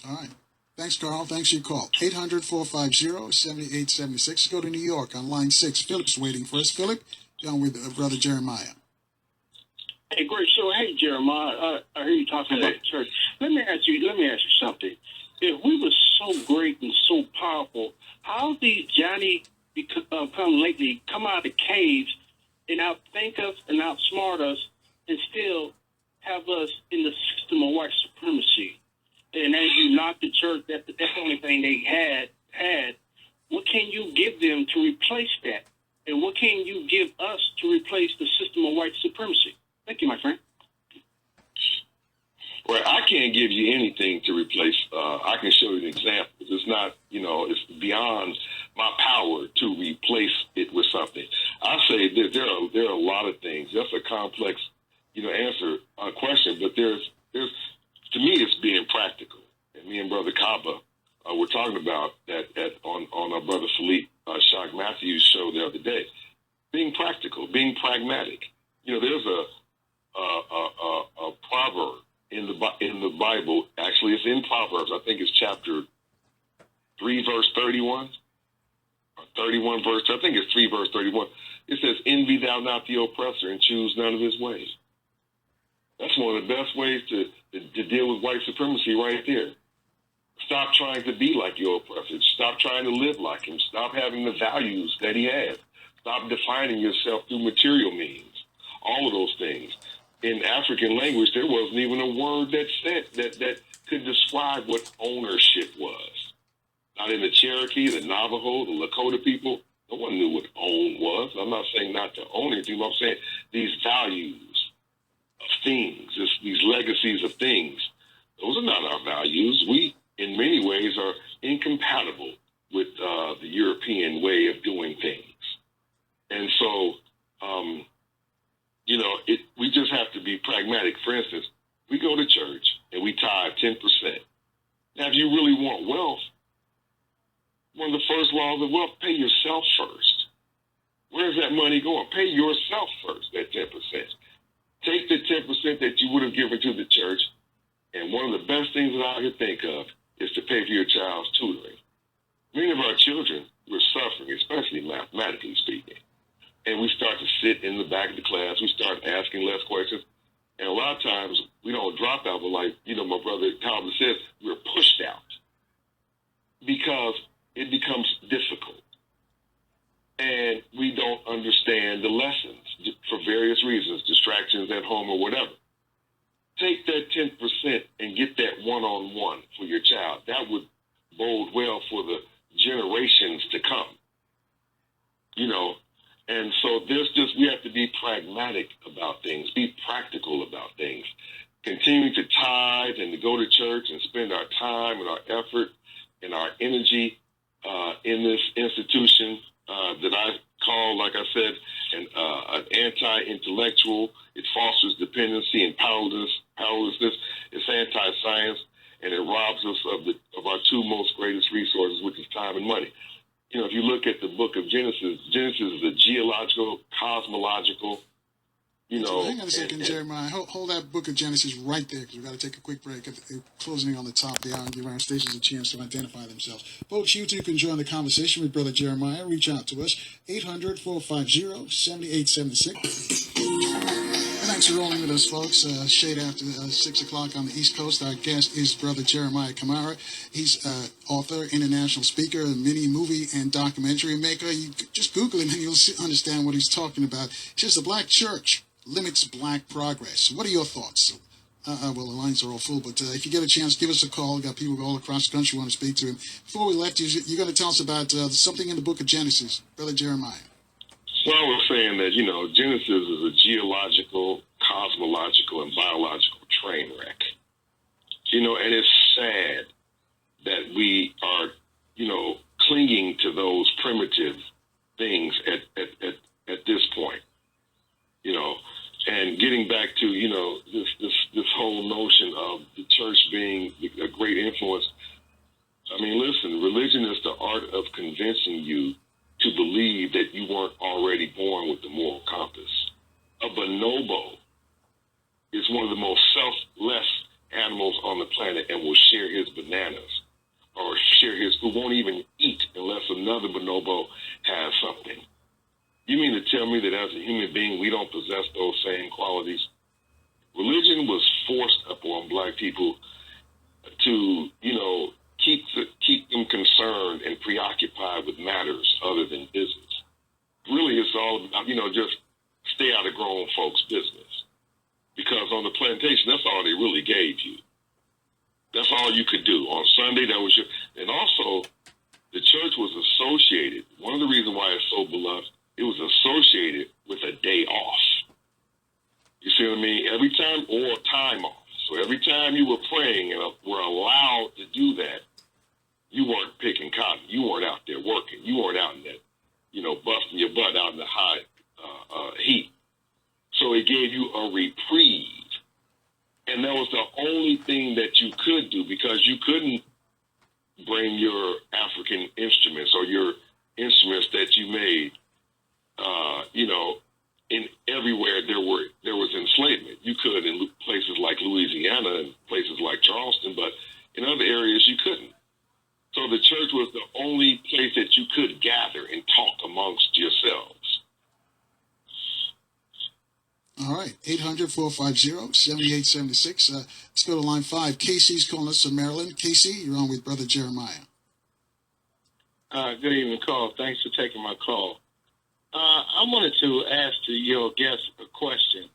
Speaker 2: All right. Thanks, Carl. Thanks for your call. 800-450-7876. Go to New York on line 6. Philip's waiting for us. Philip, down with Brother Jeremiah.
Speaker 7: Hey, great show. Hey, Jeremiah. I hear you talking about the church. Let me ask you something. If we were so great and so powerful, how did Johnny come lately come out of the caves and outthink us and outsmart us and still have us in the system of white supremacy? And as you knock the church, that's the only thing they had. What can you give them to replace that? And what can you give us to replace the system of white supremacy? Thank you, my friend.
Speaker 1: Well, I can't give you anything to replace. I can show you an example. It's not, it's beyond my power to replace it with something. I say that there are a lot of things. That's a complex, answer question. But there's to me, it's being practical. And me and Brother Kaba were talking about that on our Brother Philippe Shock Matthews show the other day. Being practical, being pragmatic. There's a proverb in the Bible. Actually, it's in Proverbs. I think it's chapter 3, verse 31, or 31 verse. I think it's 3, verse 31. It says, "Envy thou not the oppressor, and choose none of his ways." That's one of the best ways to deal with white supremacy right there. Stop trying to be like your oppressor. Stop trying to live like him. Stop having the values that he has. Stop defining yourself through material means. All of those things. In African language, there wasn't even a word that said that could describe what ownership was. Not in the Cherokee, the Navajo, the Lakota people. No one knew what own was. I'm not saying not to own anything, but I'm saying these values of things, these legacies of things, those are not our values. We, in many ways, are incompatible with the European way of doing things. And so, we just have to be pragmatic. For instance, we go to church and we tithe 10%. Now, if you really want wealth, one of the first laws of wealth, pay yourself first. Where's that money going? Pay yourself first, that 10%. Take the 10% that you would have given to the church, and one of the best things that I could think of is to pay for your child's tutoring. Many of our children were suffering, especially mathematically speaking. And we start to sit in the back of the class. We start asking less questions. And a lot of times we don't drop out, but like, my brother Talbot says, we're pushed out because it becomes difficult. And we don't understand the lessons for various reasons, distractions at home or whatever. Take that 10% and get that one-on-one for your child. That would bode well for the generations to come. And so we have to be pragmatic about things, be practical about things, continue to tithe and to go to church and spend our time and our effort and our energy in this institution that I call, like I said, an anti-intellectual. It fosters dependency and powerlessness powerlessness. It's anti-science, and it robs us of our two most greatest resources, which is time and money. You know, if you look at the book of Genesis, Genesis is a geological, cosmological, you know.
Speaker 2: Hang on a second, Jeremiah. Hold that book of Genesis right there, because we've got to take a quick break. Closing on the top of the hour and give our stations a chance to identify themselves. Folks, you too can join the conversation with Brother Jeremiah. Reach out to us, 800-450-7876. Thanks for rolling with us, folks. Shade after 6 o'clock on the East Coast. Our guest is Brother Jeremiah Kamara. He's author, international speaker, mini movie and documentary maker. You just Google him and you'll understand what he's talking about. He says the black church limits black progress. What are your thoughts? Well, the lines are all full, but if you get a chance, give us a call. We've got people all across the country who want to speak to him. Before we left, you're going to tell us about something in the book of Genesis, Brother Jeremiah.
Speaker 1: Well, I was saying that, you know, Genesis is a geological, cosmological, and biological train wreck. You know, and it's sad that we are, you know, clinging to those primitive things at this point. You know, and getting back to, you know, this whole notion of the church being a great influence. I mean, listen, religion is the art of convincing you to believe that you weren't already born with the moral compass. A bonobo is one of the most selfless animals on the planet and will share his bananas or share his food, won't even eat unless another bonobo has something. You mean to tell me that as a human being, we don't possess those same qualities? Religion was forced upon black people to, you know, keep them concerned and preoccupied with matters other than business. Really, it's all about, you know, just stay out of grown folks' business. Because on the plantation, that's all they really gave you. That's all you could do. On Sunday, that was your... And also, the church was associated. One of the reasons why it's so beloved, it was associated with a day off. You see what I mean? Every time, or time off. So every time you were praying and were allowed to do that, you weren't picking cotton. You weren't out there working. You weren't out in that, you know, busting your butt out in the high heat. So it gave you a reprieve. And that was the only thing that you could do, because you couldn't bring your African instruments or your instruments that you made, you know, in everywhere there was enslavement. You could in places like Louisiana and places like Charleston, but in other areas you couldn't. So the church was the only place that you could gather and talk amongst yourselves.
Speaker 2: All right, 800-450-7876. Let's go to line 5. Casey's calling us from Maryland. Casey, you're on with Brother Jeremiah.
Speaker 7: Good evening, Carl. Thanks for taking my call. I wanted to ask your guest a question,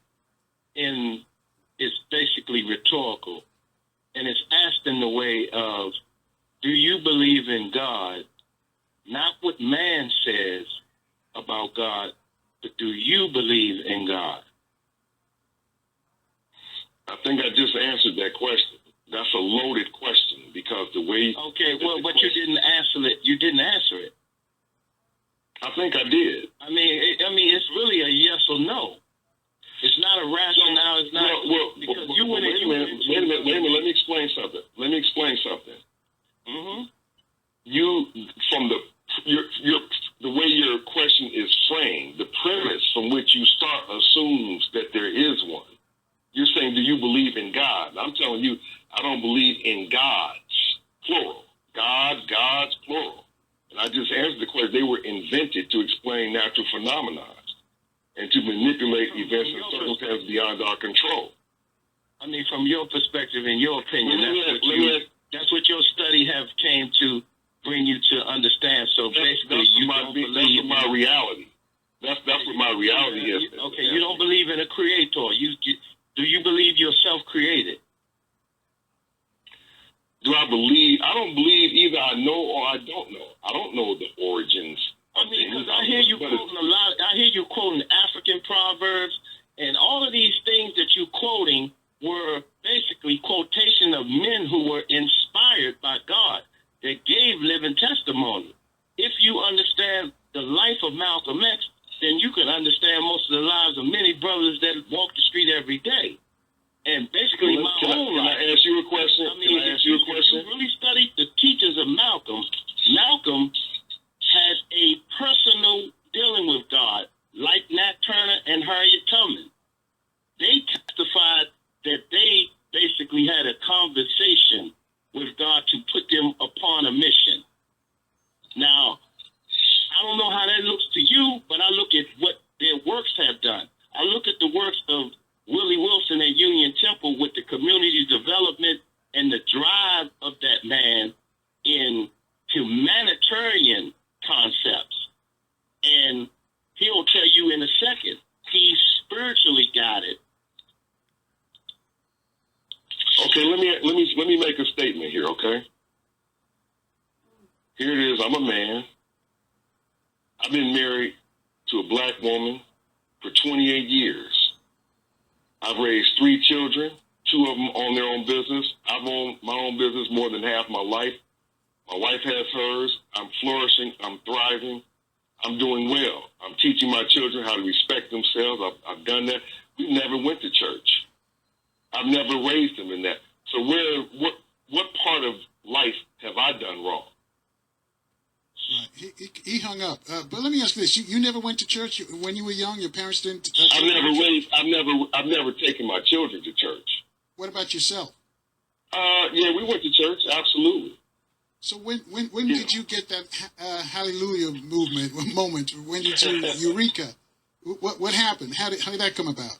Speaker 7: and it's basically rhetorical, and it's asked in the way of, do you believe in God? Not what man says about God, but do you believe in God?
Speaker 1: I think I just answered that question. That's a loaded question, because the way...
Speaker 7: Okay, well, but you didn't answer it. You didn't answer it.
Speaker 1: I think I did.
Speaker 7: I mean, it's really a yes or no. It's not a rationale. It's not... because you went
Speaker 1: wait a minute. Let me explain something.
Speaker 7: Mm-hmm.
Speaker 1: You, from the way your question is framed, the premise from which you start assumes that there is one. You're saying, do you believe in God? I'm telling you, I don't believe in gods, plural. Gods, plural. And I just answered the question. They were invented to explain natural phenomena and to manipulate events and circumstances beyond our control.
Speaker 7: I mean, from your perspective, in your opinion, that's what your study have came to bring you to understand. So basically,
Speaker 1: that's my reality. That's what my reality is.
Speaker 7: Okay, you don't believe in a creator. Do you believe you're self-created?
Speaker 1: Do I believe? I don't believe either I know or I don't know. I don't know the origins.
Speaker 7: I mean, because I hear you quoting a lot. I hear you quoting African proverbs, and all of these things that you're quoting were basically quotation of men who were inspired by God, that gave living testimony. If you understand the life of Malcolm X, then you can understand most of the lives of many brothers that walk the street every day. And basically,
Speaker 1: me make a statement here, okay? Here it is. I'm a man. I've been married to a black woman for 28 years. I've raised 3 children, 2 of them own their own business. I've owned my own business more than half my life. My wife has hers. I'm flourishing. I'm thriving. I'm doing well. I'm teaching my children how to respect themselves. I've done that. We never went to church. I've never raised them in that. So what part of life have I done wrong?
Speaker 2: Right. He hung up. But let me ask you this: you never went to church when you were young? Your parents didn't.
Speaker 1: I've never taken my children to church.
Speaker 2: What about yourself?
Speaker 1: Yeah, we went to church. Absolutely.
Speaker 2: So when did you get that hallelujah moment? When did you eureka? What happened? How did that come about?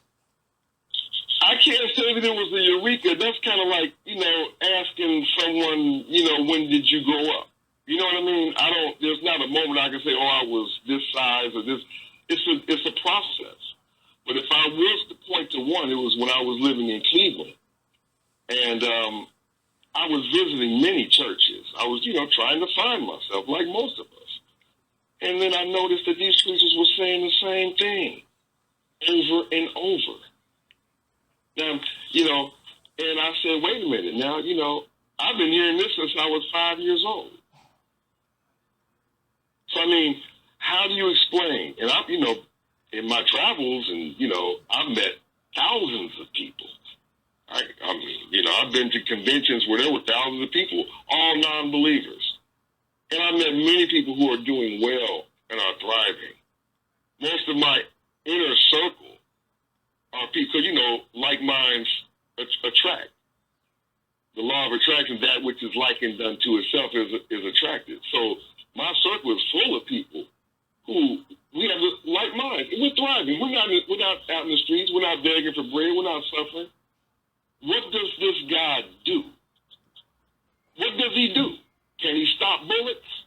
Speaker 1: I can't say that it was a eureka. That's kind of like, asking someone, when did you grow up? You know what I mean? There's not a moment I can say, I was this size or this. It's a process. But if I was to point to one, it was when I was living in Cleveland. And I was visiting many churches. I was, trying to find myself like most of us. And then I noticed that these preachers were saying the same thing over and over. Now, and I said, wait a minute. Now, I've been hearing this since I was 5 years old. So, I mean, how do you explain? And in my travels and, I've met thousands of people. I've been to conventions where there were thousands of people, all non-believers. And I met many people who are doing well and are thriving. Most of my inner circle are people, like minds attract. The law of attraction, that which is likened unto itself is attracted. So my circle is full of people who we have like minds. We're thriving. We're not out in the streets. We're not begging for bread. We're not suffering. What does this God do? What does he do? Can he stop bullets?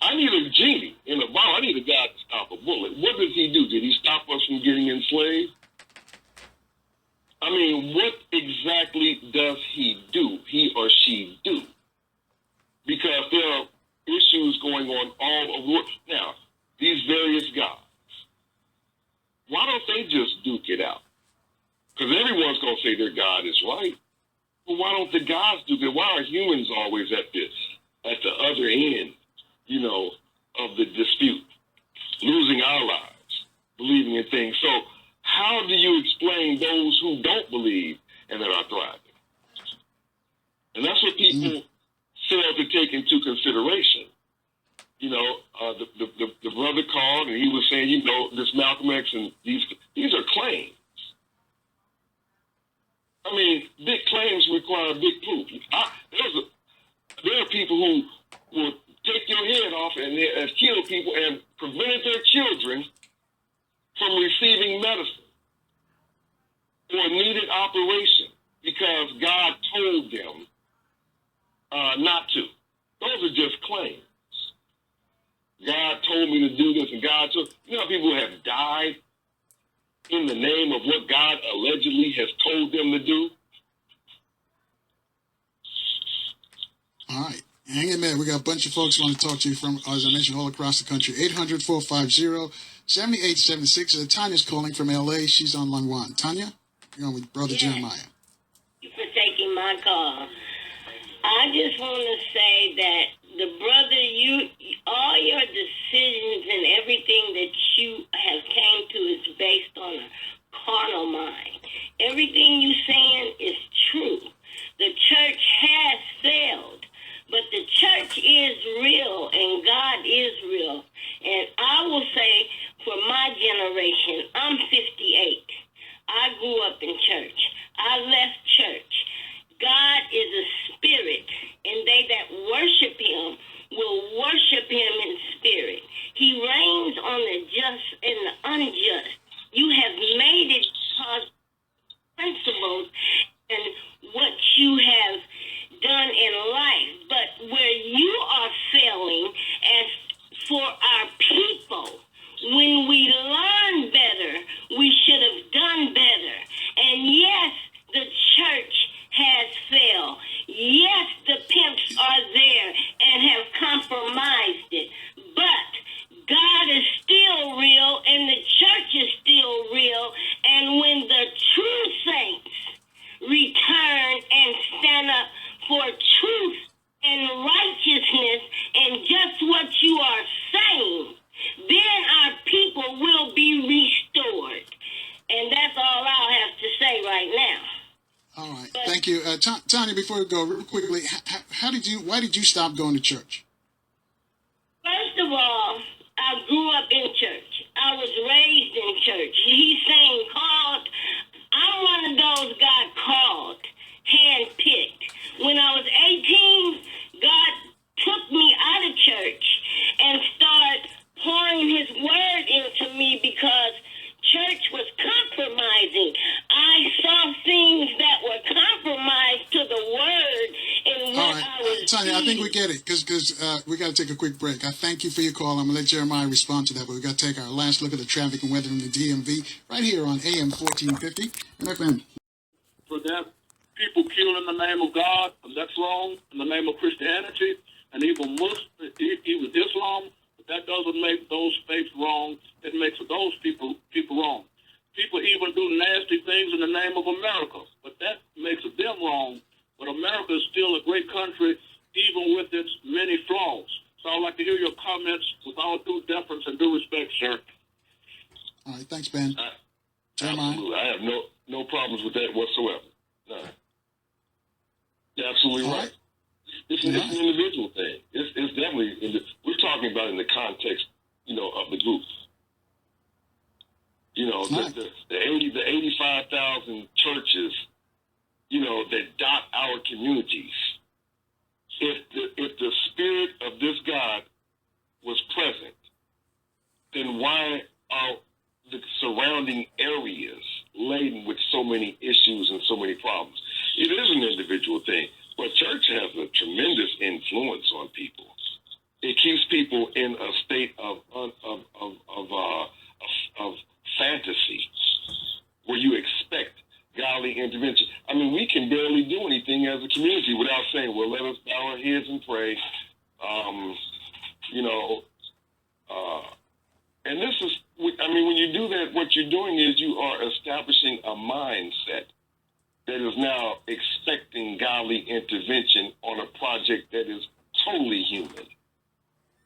Speaker 1: I need a genie in a bottle. I need a God to stop a bullet. What does he do? Did he stop us from getting enslaved? I mean, what exactly does he or she do? Because there are issues going on all over the world. Now, these various gods, why don't they just duke it out? Because everyone's going to say their God is right. But why don't the gods duke it? Why are humans always at the other end, of the dispute, losing our lives, believing in things? So how do you explain those who don't believe and that are thriving? And that's what people fail to take into consideration. The brother called and he was saying, this Malcolm X and these are claims. I mean, big claims require big proof. There are people who will take your head off and have killed people and prevented their children from receiving medicine or needed operation because God told them not to. Those are just claims. God told me to do this, and God told. People have died in the name of what God allegedly has told them to do.
Speaker 2: All right. Hang in there. We got a bunch of folks who want to talk to you from, as I mentioned, all across the country. 800-450-7876. Tanya's calling from L.A. She's on line 1. Tanya, you're on with Brother Jeremiah.
Speaker 8: Thank you for taking my call. I just want to say that the brother, all your decisions and everything that you have came to is based on a carnal mind. Everything you saying is true. The church has failed, but the church is real and God is real. And I will say, for my generation, I'm 58. I grew up in church. I left church. God is a spirit, and they that worship him will worship him in spirit. He reigns on the just and the unjust. You have made it principles and what you have done in life. But where you are failing as for our people, when we learn better, we should have done better. And yes, the church has what you are saying, then our people will be restored. And that's all I'll have to say right now.
Speaker 2: All right. Thank you. Tanya, before we go, real quickly, why did you stop going to church?
Speaker 8: First of all, I grew up in church. I was raised in church. He's saying called. I'm one of those God called, handpicked. When I was 18, God took me out of church and started pouring his word into me because church was compromising. I saw things that were compromised to the word in what
Speaker 2: All right,
Speaker 8: I was
Speaker 2: Tanya, I think we
Speaker 8: doing.
Speaker 2: get it because we got to take a quick break. I thank you for your call. I'm going to let Jeremiah respond to that, but we got to take our last look at the traffic and weather in the DMV right here on AM 1450 and FM.
Speaker 7: For that, people killed in the name of God, and that's wrong, in the name of Christianity, and even Islam, but that doesn't make those faiths wrong. It makes those people wrong. People even do nasty things in the name of America, but that makes them wrong. But America is still a great country, even with its many flaws. So I'd like to hear your comments with all due deference and due respect, sir.
Speaker 2: All right, thanks, Ben. Jeremiah?
Speaker 1: Absolutely. I have no problems with that whatsoever. None. You're absolutely
Speaker 2: All
Speaker 1: right.
Speaker 2: right.
Speaker 1: It's an individual thing. It's definitely, we're talking about in the context, of the group.
Speaker 2: Right.
Speaker 1: The 85,000 churches, that dot our communities. If the spirit of this God was present, then why are the surrounding areas laden with so many issues and so many problems? It is an individual thing, but church has a tremendous influence on people. It keeps people in a state of fantasy where you expect godly intervention. I mean, we can barely do anything as a community without saying, well, let us bow our heads and pray. And this is, when you do that, what you're doing is you are establishing a mindset that is now expecting godly intervention on a project that is totally human.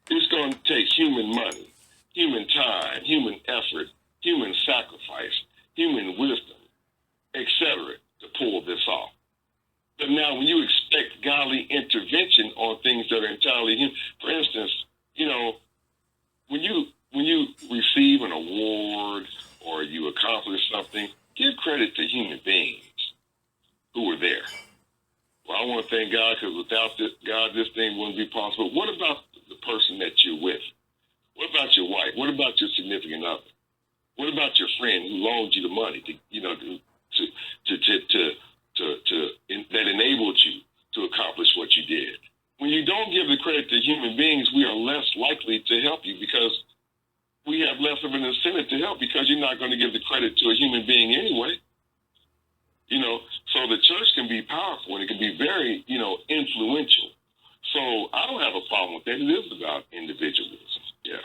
Speaker 1: It's going to take human money, human time, human effort, human sacrifice, human wisdom, etc., to pull this off. But now when you expect godly intervention on things that are entirely human, for instance, when you receive an award or you accomplish something, give credit to human beings who were there. Well, I want to thank God because without God, this thing wouldn't be possible. What about the person that you're with? What about your wife? What about your significant other? What about your friend who loaned you the money that enabled you to accomplish what you did? When you don't give the credit to human beings, we are less likely to help you because we have less of an incentive to help because you're not going to give the credit to a human being anyway. So the church can be powerful and it can be very, influential. So I don't have a problem with that. It is about individualism. Yeah.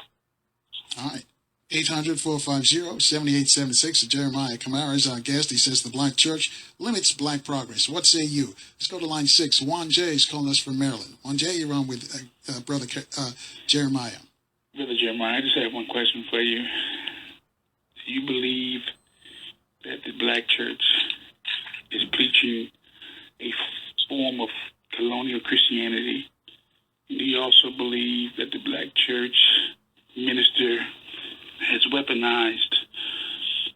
Speaker 2: All right. 800-450-7876. Jeremiah Kamara is our guest. He says the black church limits black progress. What say you? Let's go to line 6. Juan J is calling us from Maryland. Juan J, you're on with Brother Jeremiah.
Speaker 9: Brother Jeremiah, I just have one question for you. Do you believe that the black church is preaching a form of colonial Christianity? Do you also believe that the black church minister has weaponized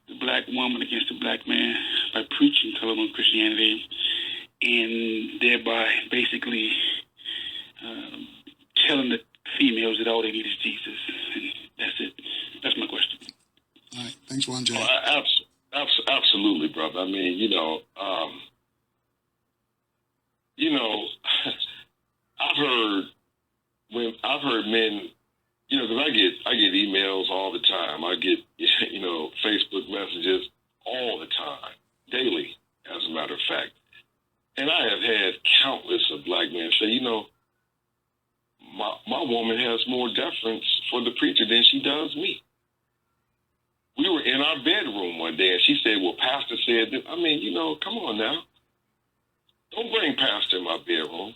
Speaker 9: the black woman against the black man by preaching colonial Christianity and thereby basically telling the females that all they need is Jesus? And that's it. That's my question.
Speaker 2: All right. Thanks, Juan J.
Speaker 1: Absolutely, brother. I mean, I've heard men, because I get emails all the time. I get, Facebook messages all the time, daily, as a matter of fact. And I have had countless of black men say, my woman has more deference for the preacher than she does me. We were in our bedroom one day, and she said, well, Pastor said this. I mean, come on now. Don't bring Pastor in my bedroom.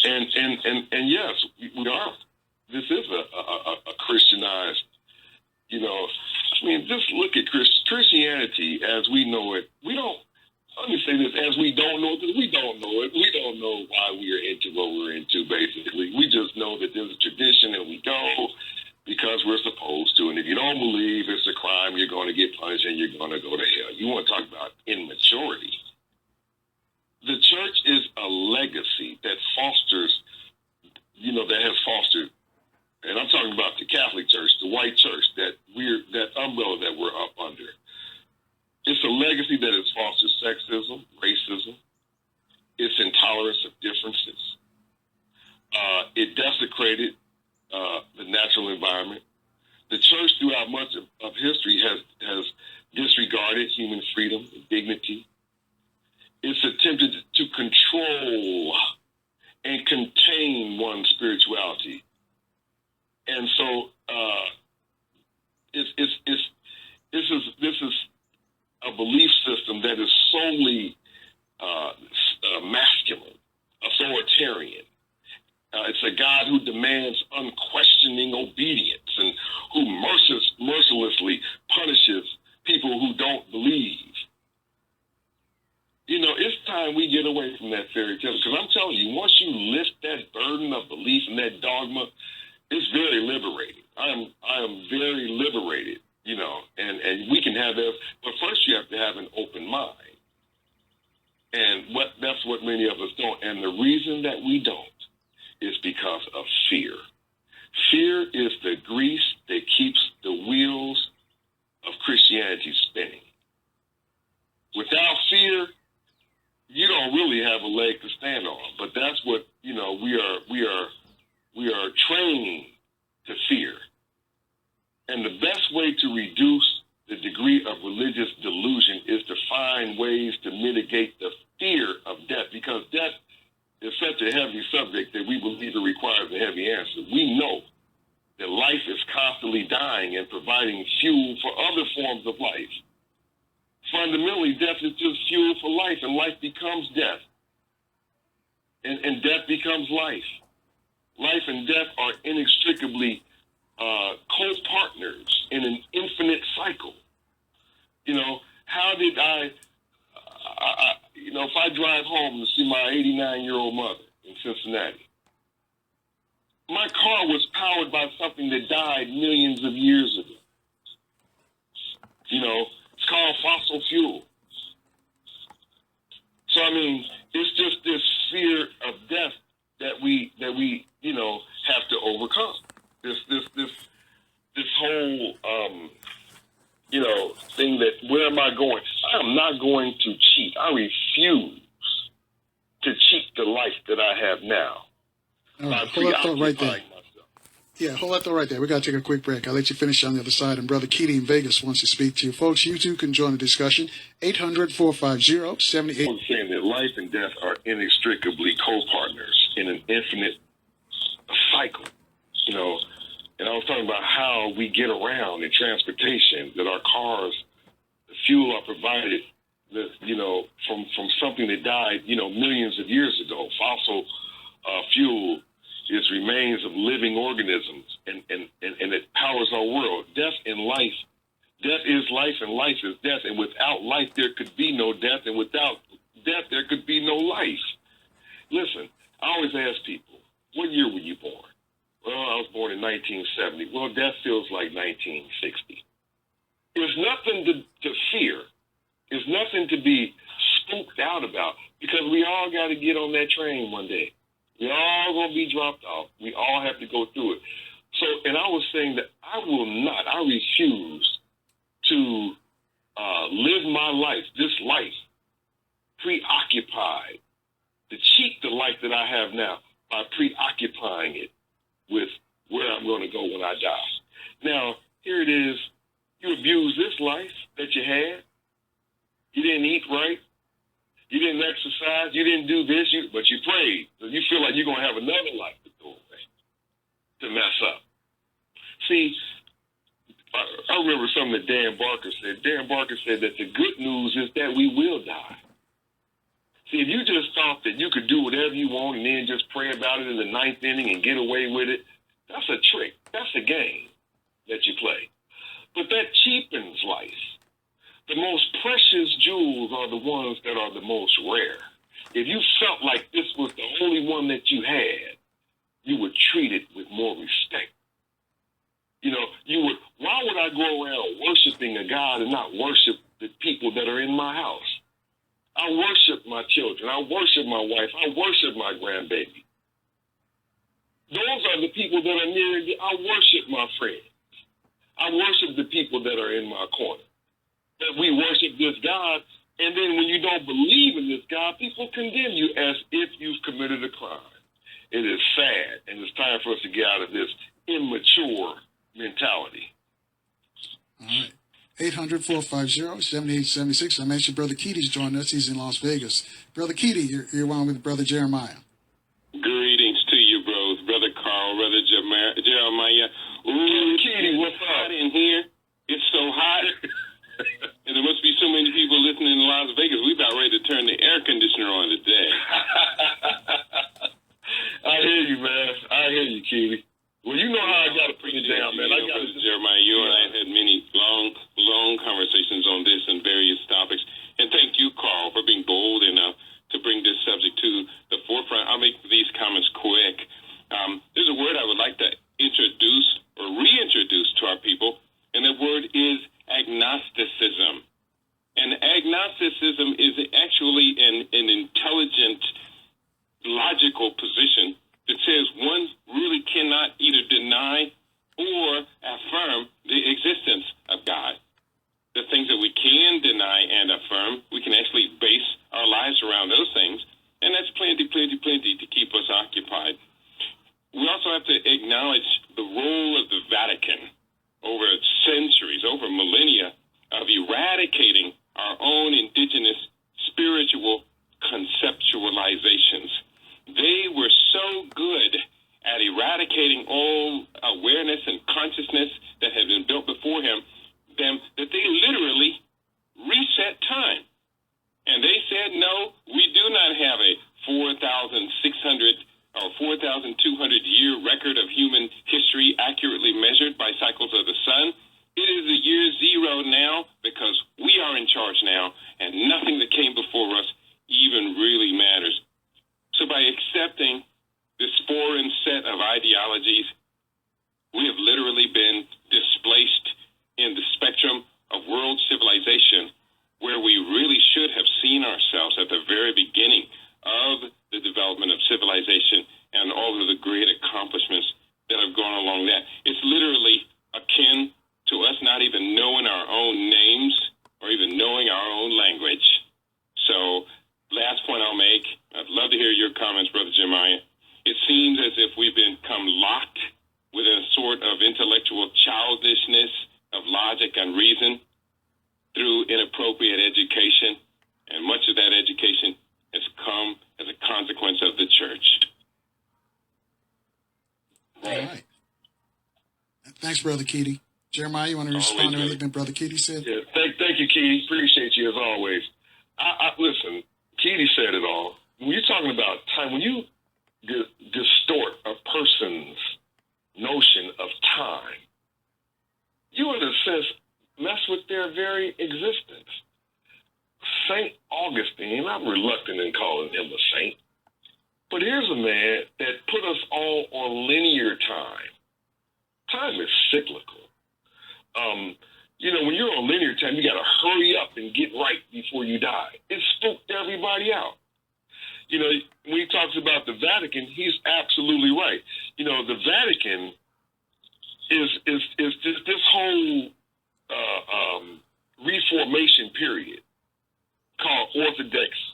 Speaker 1: And yes, we are. This is a Christianized, I mean, just look at Christianity as we know it. Let me say this, as we don't know it, because we don't know it. We don't know why we are into what we're into, basically. We just know that there's a tradition and we go because we're supposed to. And if you don't believe it's a crime, you're going to get punished and you're going to go to hell. You want to talk about immaturity. The church is a legacy that fosters, that has fostered, and I'm talking about the Catholic Church, the white church, that umbrella that we're up under. It's a legacy that has fostered sexism, racism, its intolerance of differences. It desecrated the natural environment. The church, throughout much of history, has disregarded human freedom and dignity. It's attempted to control and contain one's spirituality. And so this is a belief system that is solely masculine, authoritarian. It's a God who demands unquestioning obedience and who mercilessly punishes people who don't believe. It's time we get away from that fairy tale, because I'm telling you, once you lift that burden of belief and that dogma, it's very liberating. I am very liberated, and we can have that, but first you have to have an open mind. And that's what many of us don't. And the reason that we don't is because of fear. Fear is the grease that keeps the wheels of Christianity spinning. Without fear, you don't really have a leg to stand on. But that's what, we are trained to fear. And the best way to reduce the degree of religious delusion is to find ways to mitigate the fear of death, because death is such a heavy subject that we believe it requires a heavy answer. We know that life is constantly dying and providing fuel for other forms of life. Fundamentally, death is just fuel for life, and life becomes death. And death becomes life. Life and death are inextricably co-partners in an infinite cycle. How did if I drive home to see my 89-year-old mother in Cincinnati, my car was powered by something that died millions of years ago. It's called fossil fuel. So, it's just this fear of death that we have to overcome. This whole thing that, where am I going? I am not going to cheat. I refuse to cheat the life that I have now.
Speaker 2: All right, hold that thought right there. Yeah, hold that thought right there. We got to take a quick break. I'll let you finish on the other side. And Brother Keaty in Vegas wants to speak to you. Folks, you too can join the discussion. 800-450-78.
Speaker 1: I'm saying that life and death are inextricably co-partners in an infinite cycle. And I was talking about how we get around in transportation, that our cars, the fuel are provided, from something that died, millions of years ago. Fossil fuel is remains of living organisms, and it powers our world. Death and life. Death is life, and life is death. And without life, there could be no death, and without death, there could be no life. Listen, I always ask people, what year were you born? Well, I was born in 1970. Well, death feels like 1960. There's nothing to fear. There's nothing to be spooked out about, because we all got to get on that train one day. We all going to be dropped off. We all have to go through it. So, and I was saying that I refuse to live my life, this life, preoccupied, to cheat the life that I have now by preoccupying it with where I'm going to go when I die. Now, here it is. You abuse this life that you had. You didn't eat right. You didn't exercise. You didn't do this, but you prayed. So you feel like you're going to have another life to go away, to mess up. See, I remember something that Dan Barker said. Dan Barker said that the good news is that we will die. See, if you just thought that you could do whatever you want and then just pray about it in the ninth inning and get away with it, that's a trick. That's a game that you play. But that cheapens life. The most precious jewels are the ones that are the most rare. If you felt like this was the only one that you had, you would treat it with more respect. You know, why would I go around worshiping a God and not worship the people that are in my house? I worship my children. I worship my wife. I worship my grandbaby. Those are the people that are near me. I worship my friends. I worship the people that are in my corner. That we worship this God, and then when you don't believe in this God, people condemn you as if you've committed a crime. It is sad, and it's time for us to get out of this immature mentality.
Speaker 2: All right. 800-450-7876. I mentioned Brother Keaty's joining us. He's in Las Vegas. Brother Keaty, you're on with Brother Jeremiah.
Speaker 3: Greetings to you, bros. Brother Carl, Brother Jeremiah. Ooh,
Speaker 1: Keaty, what's
Speaker 3: hot
Speaker 1: up?
Speaker 3: in here. It's so hot. And there must be so many people listening in Las Vegas. We about ready to turn the air conditioner on today.
Speaker 1: I hear you, man. I hear you, Keaty. Well, you know how I got to put it down, man. I got to.
Speaker 3: Jeremiah, you and I have had many long conversations on this and various topics. And thank you, Carl, for being bold enough to bring this subject to the forefront. I'll make these comments quick. There's a word I would like to introduce or reintroduce to our people, and that word is agnosticism. And agnosticism is actually an intelligent, logical position that says one really cannot either deny or affirm the existence of God. The things that we can deny and affirm, we can actually base our lives around those things, and that's plenty to keep us occupied. We also have to acknowledge the role of the Vatican over centuries, over millennia, of eradicating our own indigenous spiritual conceptualizations. They were so good at eradicating all awareness and consciousness that had been built before them that they literally reset time. And they said, no, we do not have a 4,600 or 4,200 year record of human history accurately measured by cycles of the sun. It is the year zero now because we are in charge now, and nothing that came before us even really matters. So by accepting this foreign set of ideologies, we have literally been displaced in the spectrum of world civilization, where we really should have seen ourselves at the very beginning of the development of civilization and all of the great accomplishments that have gone along that. It's literally akin to us not even knowing our own names or even knowing our own language. So, last point I'll make, I'd love to hear your comments, Brother Jeremiah. It seems as if we've become locked within a sort of intellectual childishness of logic and reason through inappropriate education, and much of that education has come as a consequence of the church.
Speaker 2: All right. Thanks, Brother Keaty. Jeremiah, you want to respond to anything Brother Keaty said?
Speaker 1: Yeah, thank you, Keaty. Appreciate you as always. Listen, Keaty said it all. When you're talking about time, when you distort a person's notion of time, you, in a sense, mess with their very existence. St. Augustine, I'm reluctant in calling him a saint, but here's a man that put us all on linear time. Time is cyclical. When you're on linear time, you got to hurry up and get right before you die. It spooked everybody out. When he talks about the Vatican, he's absolutely right. The Vatican is just this whole Reformation period called Orthodox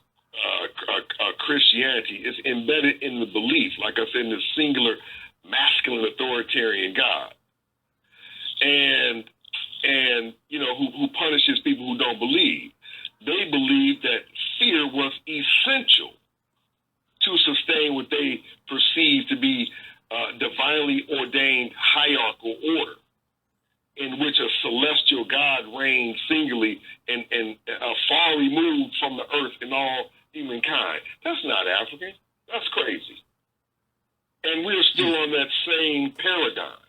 Speaker 1: Christianity is embedded in the belief, like I said, in the singular masculine authoritarian God. And who punishes people who don't believe. They believe that fear was essential to sustain what they perceive to be divinely ordained hierarchical order, in which a celestial God reigns singularly and far removed from the earth and all humankind. That's not African. That's crazy. And we're still on that same paradigm.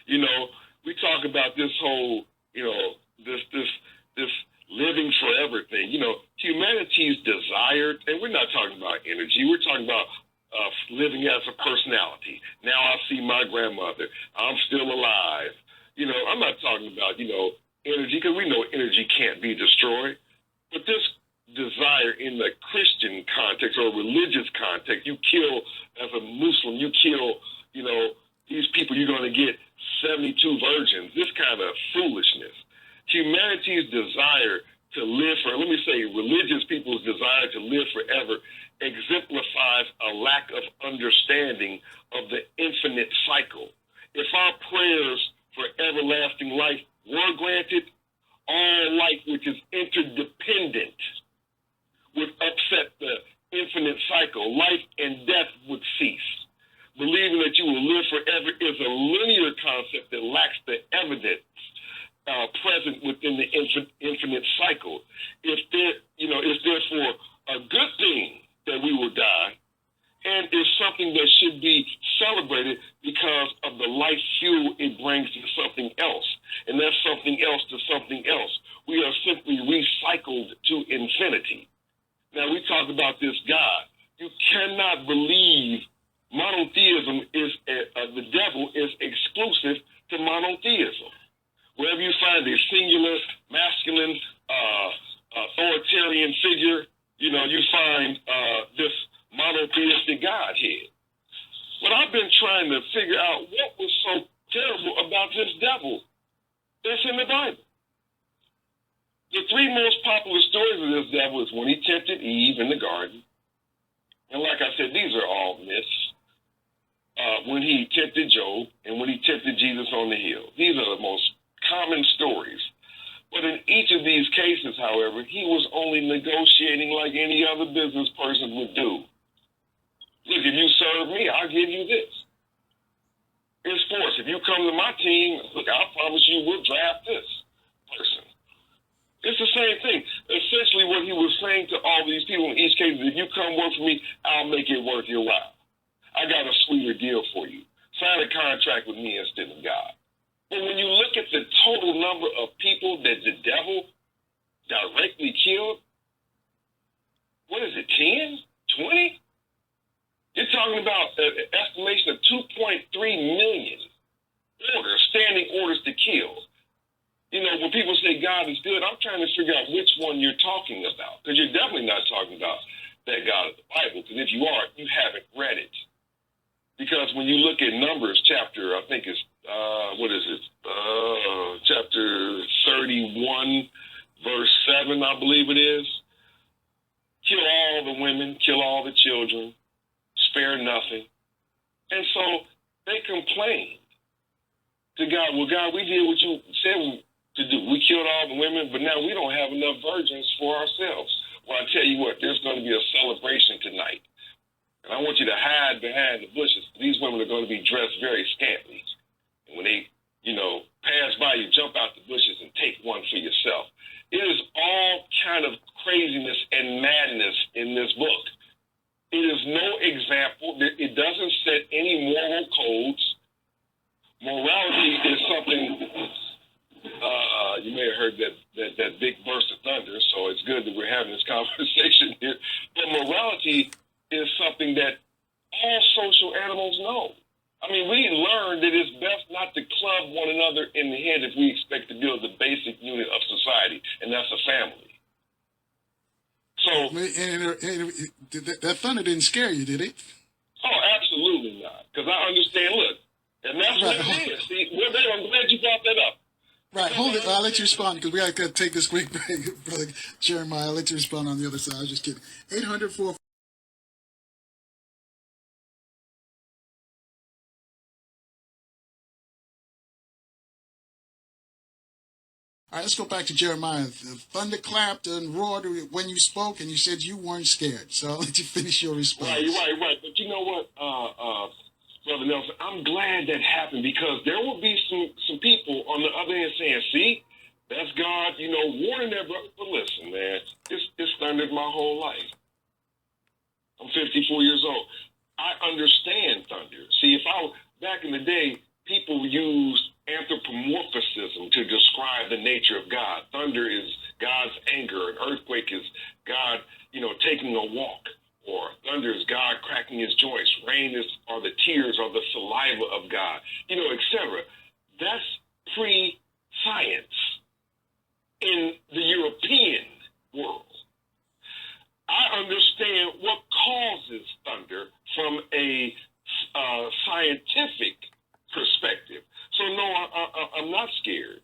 Speaker 1: You know, we talk about this whole, you know, this living forever thing. You know, humanity's desired, and we're not talking about energy. We're talking about living as a personality. Now I see my grandmother. I'm still alive. You know, I'm not talking about, you know, energy, because we know energy can't be destroyed. But this desire in the Christian context or religious context, you kill as a Muslim, you kill, you know, these people, you're going to get 72 virgins, this kind of foolishness. Humanity's desire to live for, let me say, religious people's desire to live forever exemplifies a lack of understanding of the infinite cycle. If our prayers for everlasting life were granted, all life which is interdependent would upset the infinite cycle. Life and death would cease. Believing that you will live forever is a linear concept that lacks the evidence present within the infinite cycle. If there, you know, it's therefore a good thing that we will die, and is something that should be celebrated because of the life fuel it brings to something else, and that's something else to something else. We are simply recycled to infinity. Now we talk about this God. You cannot believe monotheism is the devil is exclusive to monotheism. Wherever you find a singular, masculine, authoritarian figure, you know, you find this monotheistic Godhead. But I've been trying to figure out what was so terrible about this devil that's in the Bible. The three most popular stories of this devil is when he tempted Eve in the garden. And like I said, these are all myths. When he tempted Job and when he tempted Jesus on the hill. These are the most common stories. But in each of these cases, however, he was only negotiating like any other business person would do. Look, if you serve me, I'll give you this. It's force. If you come to my team, look, I promise you we'll draft this person. It's the same thing. Essentially what he was saying to all these people in each case is, if you come work for me, I'll make it worth your while. I got a sweeter deal for you. Sign a contract with me instead of God. But when you look at the total number of people that the devil directly killed, what is it, 10, 20? You're talking about an estimation of 2.3 million orders, standing orders to kill. You know, when people say God is good, I'm trying to figure out which one you're talking about. Because you're definitely not talking about that God of the Bible. Because if you are, you haven't read it. Because when you look at Numbers chapter, I think it's, chapter 31, verse 7, I believe it is. Kill all the women, kill all the children, spare nothing. And so they complained to God, well, God, we did what you said to do. We killed all the women, but now we don't have enough virgins for ourselves. Well, I tell you what, there's going to be a celebration tonight. And I want you to hide behind the bushes. These women are going to be dressed very scantily. And when they, you know, pass by you, jump out the bushes and take one for yourself. It is all kind of craziness and madness in this book. It is no example. It doesn't set any moral codes. Morality is something, you may have heard that big burst of thunder, so it's good that we're having this conversation here. But morality is something that all social animals know. I mean, we learned that it's best not to club one another in the head if we expect to build the basic unit of society, and that's a family. So,
Speaker 2: that thunder didn't scare you, did it?
Speaker 1: Oh, absolutely not. Because I understand, look, and that's what it is. See, I'm glad you brought that up.
Speaker 2: Right, hold it. I'll let you respond because we got to take this quick break, Brother Jeremiah. I'll let you respond on the other side. I was just kidding. 800-4. All right, let's go back to Jeremiah. The thunder clapped and roared when you spoke, and you said you weren't scared. So I'll let you finish your response.
Speaker 1: Right. But you know what, Brother Nelson, I'm glad that happened because there will be some people on the other end saying, see, That's God, warning that brother. But listen, man, it's thundered my whole life. I'm 54 years old. I understand thunder. See, back in the day, people used anthropomorphism to describe the nature of God. Thunder is God's anger. An earthquake is God, taking a walk. Or thunder is God cracking his joints. Rain are the tears or the saliva of God, etc. That's pre-science in the European world. I understand what causes thunder from a scientific perspective. So no, I'm not scared.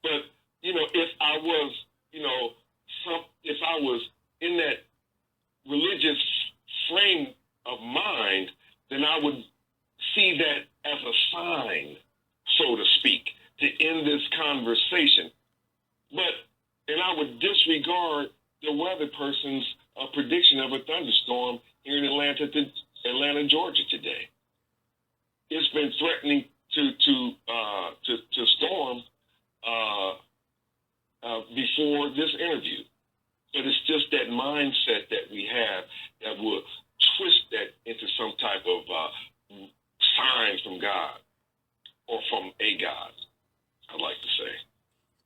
Speaker 1: But if I was, if I was in that religious frame of mind, then I would see that as a sign, so to speak, to end this conversation. And I would disregard the weather person's prediction of a thunderstorm here in Atlanta, Georgia today. It's been threatening to storm before this interview. But it's just that mindset that we have that will twist that into some type of sign from God or from a God, I'd like to say.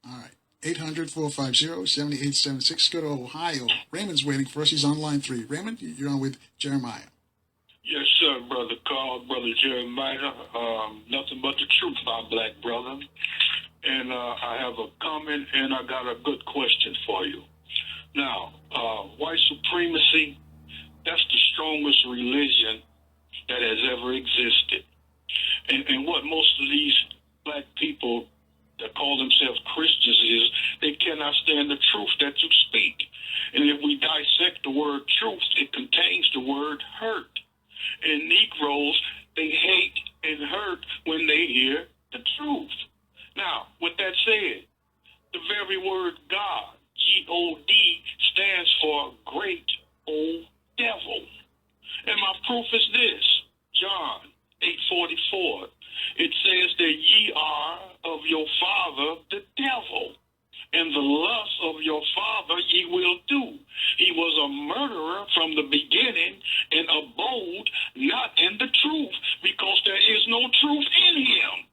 Speaker 2: All right. 800-450-7876. Go to Ohio. Raymond's waiting for us. He's on line 3. Raymond, you're on with Jeremiah.
Speaker 7: Yes, sir, Brother Carl, Brother Jeremiah. Nothing but the truth, my black brother. And I have a comment and I got a good question for you. Now, white supremacy, that's the strongest religion that has ever existed. And what most of these black people that call themselves Christians is they cannot stand the truth that you speak. And if we dissect the word truth, it contains the word hurt. And Negroes, they hate and hurt when they hear the truth. Now, with that said, the very word God, G-O-D, stands for great old devil. And my proof is this, John 8:44. It says that ye are of your father the devil, and the lust of your father ye will do. He was a murderer from the beginning and abode not in the truth, because there is no truth in him.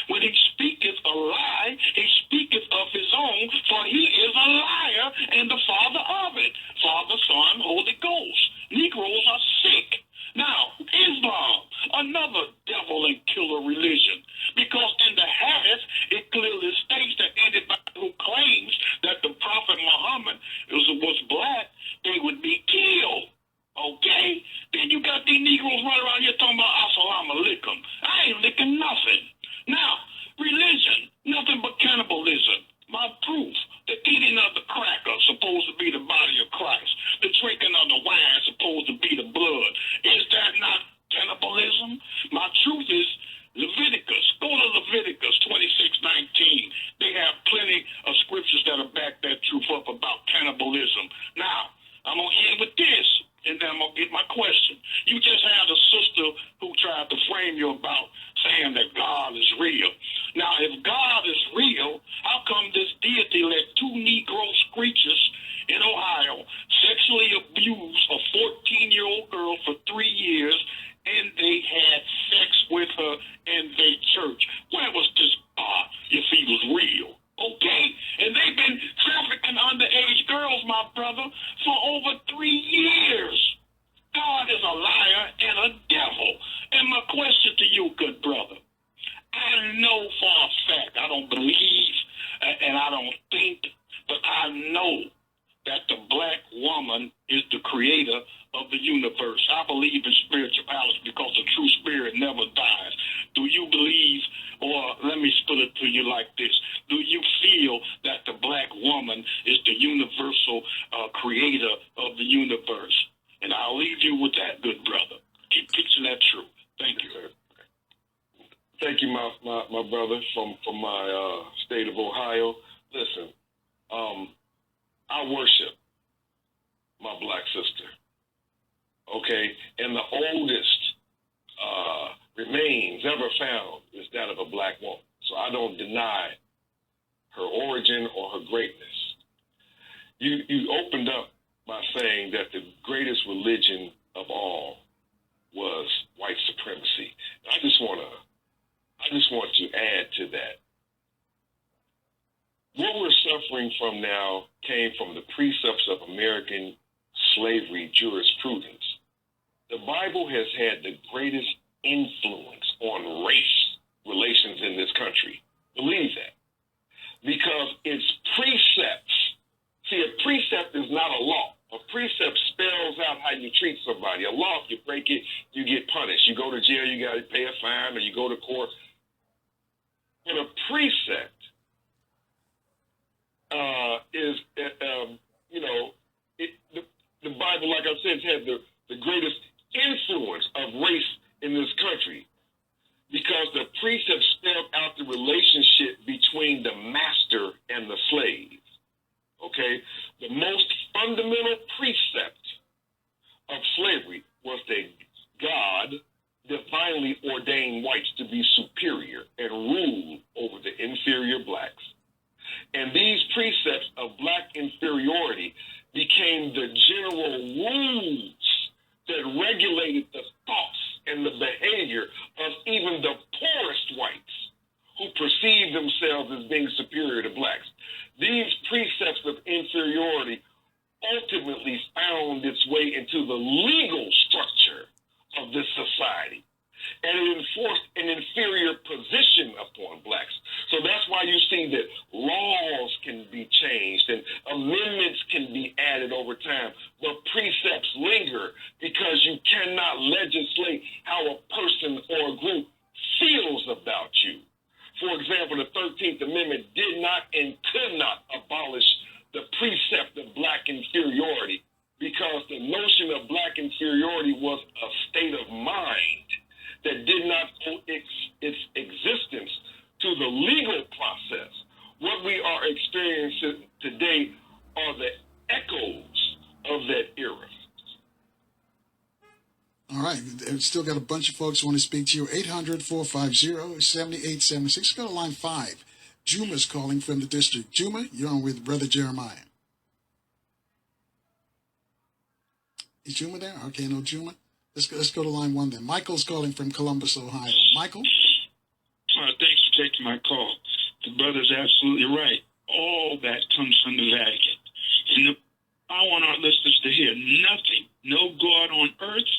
Speaker 7: When he speaketh a lie, he speaketh of his own, for he is a liar and the father of it. Father, Son, Holy Ghost. Negroes are sick. Now, Islam, another devil and killer religion, because in the hadith, it clearly states that anybody who claims that the Prophet Muhammad was black, they would be killed. Okay? Then you got these Negroes running around here talking about assalamu alaikum. I ain't licking nothing. Now, religion, nothing but cannibalism. My proof, the eating of the cracker supposed to be the body of Christ. The drinking of the wine supposed to be the blood. Is that not cannibalism? My truth is Leviticus. Go to Leviticus 26:19. They have plenty of scriptures that'll back that truth up about cannibalism. Now, I'm going to end with this, and then I'm going to get my question. You just had a sister who tried to frame you about saying that God is real. Now, if God is real, how come this deity let 2 Negro screechers in Ohio sexually abuse a 14-year-old girl for 3 years, and they had sex with her in their church? Where was this God if he was real? Okay? And they've been trafficking underage girls, my brother, for over 3 years. God is a liar and a devil. And my question to you, good brother, I know for a fact, I don't believe and I don't think, but I know that the black woman is the creator of the universe. I believe in spirituality because the true spirit never dies. Do you believe, or let me put it to you like this, do you feel that the black woman is the universal creator of the universe? And I'll leave you with that, good brother. Keep teaching that truth. Thank you.
Speaker 1: Thank you, my brother from my state of Ohio. Listen, I worship my black sister. Okay, and the oldest remains ever found is that of a black woman. So I don't deny her origin, or her greatness. You opened up by saying that the greatest religion of all was white supremacy. And I just want to add to that. What we're suffering from now came from the precepts of American slavery jurisprudence. The Bible has had the greatest influence on race relations in this country. Believe that. Because its precepts, see, a precept is not a law. A precept spells out how you treat somebody. A law, if you break it, you get punished. You go to jail, you got to pay a fine, or you go to court. But a precept the Bible, like I said, has had the greatest influence of race in this country, because the precepts spelled out the relationship between the master and the slave. Okay? The most fundamental precept of slavery was that God divinely ordained whites to be superior and rule over the inferior blacks. And these precepts of black inferiority became the general rules that regulated the thoughts and the behavior of even the poorest whites who perceived themselves as being superior to blacks. These precepts of inferiority ultimately found its way into the legal structure of this society, and it enforced an inferior position upon blacks. So that's why you see that laws can be changed and amendments can be added over time, but precepts linger because you cannot legislate how a person or a group feels about you. For example, the 13th Amendment did not and could not abolish the precept of black inferiority, because the notion of black inferiority was a state of mind that did not owe its existence to the legal process. What we are experiencing today are the echoes of that era.
Speaker 2: All right. I've still got a bunch of folks who want to speak to you. 800-450-7876. Go to line 5. Juma's calling from the district. Juma, you're on with Brother Jeremiah. Is Juma there? Okay, no Juma. Let's go to line 1 then. Michael's calling from Columbus, Ohio. Michael?
Speaker 9: Thanks for taking my call. The brother's absolutely right. All that comes from the Vatican. And I want our listeners to hear nothing, no God on earth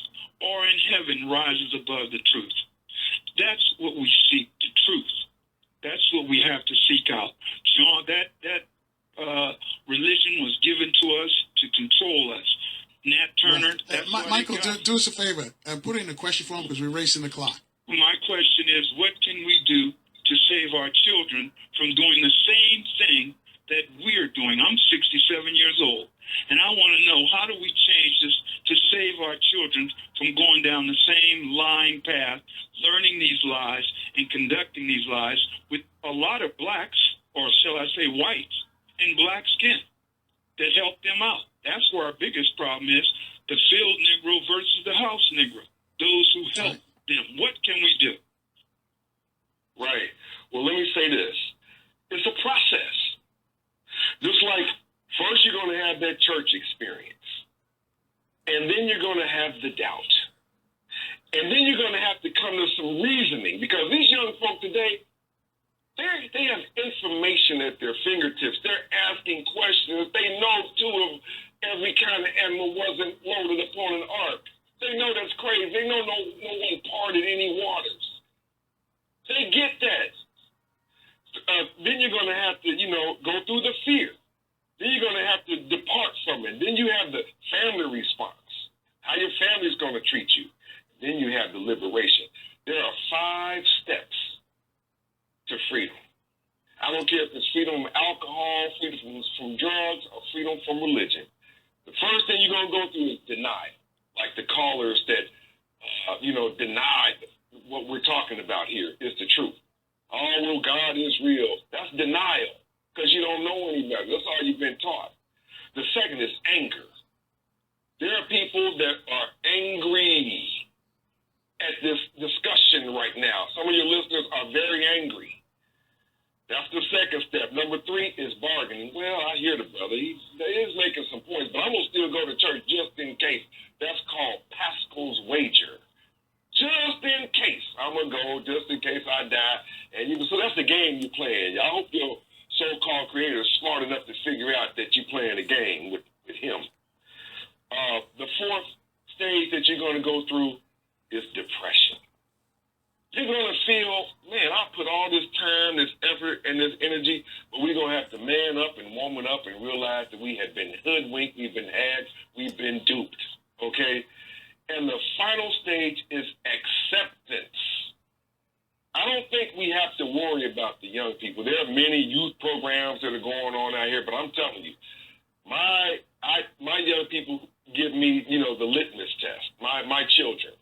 Speaker 9: or in heaven rises above the truth. That's what we seek, the truth. That's what we have to seek out. So that religion was given to us to control us. Nat Turner, that's
Speaker 2: Michael, do us a favor. Put it in a question form because we're racing the clock.
Speaker 9: My question is, what can we do to save our children from doing the same thing that we're doing? I'm 67 years old, and I want to know, how do we change this to save our children from going down the same lying path, learning these lies and conducting these lies with a lot of blacks, or shall I say whites, in black skin that help them out? That's where our biggest problem is, the field Negro versus the house Negro, those who help them. What can we do?
Speaker 1: Right. Well, let me say this. It's a process. Just like first you're going to have that church experience, and then you're going to have the doubt. And then you're going to have to come to some reasoning, because these young folk today, they have information at their fingertips. They're asking questions. They know two of every kind of animal wasn't loaded upon an ark. They know that's crazy. They know no one parted any waters. They get that. Then you're going to have to, go through the fear. Then you're going to have to depart from it. Then you have the family response, how your family's going to treat you. Then you have the liberation. There are 5 steps to freedom. I don't care if it's freedom from alcohol, freedom from drugs, or freedom from religion. The first thing you're going to go through is denial, like the callers that, deny what we're talking about here is the truth. Oh, well, God is real. That's denial, because you don't know any better. That's all you've been taught. The second is anger. There are people that are angry at this discussion right now. Some of your listeners are very angry. That's the second step. Number 3 is bargaining. Well, I hear the brother. He is making some points, but I'm going to still go to church just in case. That's called Pascal's wager. Just in case. I'm going to go just in case I die. And so that's the game you're playing. I hope your so-called creator is smart enough to figure out that you're playing a game with him. The fourth stage that you're going to go through is depression. You're going to feel, man, I put all this time, this effort, and this energy, but we're going to have to man up and woman up and realize that we have been hoodwinked, we've been had, we've been duped, okay? And the final stage is acceptance. I don't think we have to worry about the young people. There are many youth programs that are going on out here, but I'm telling you, my young people give me, the litmus test, my children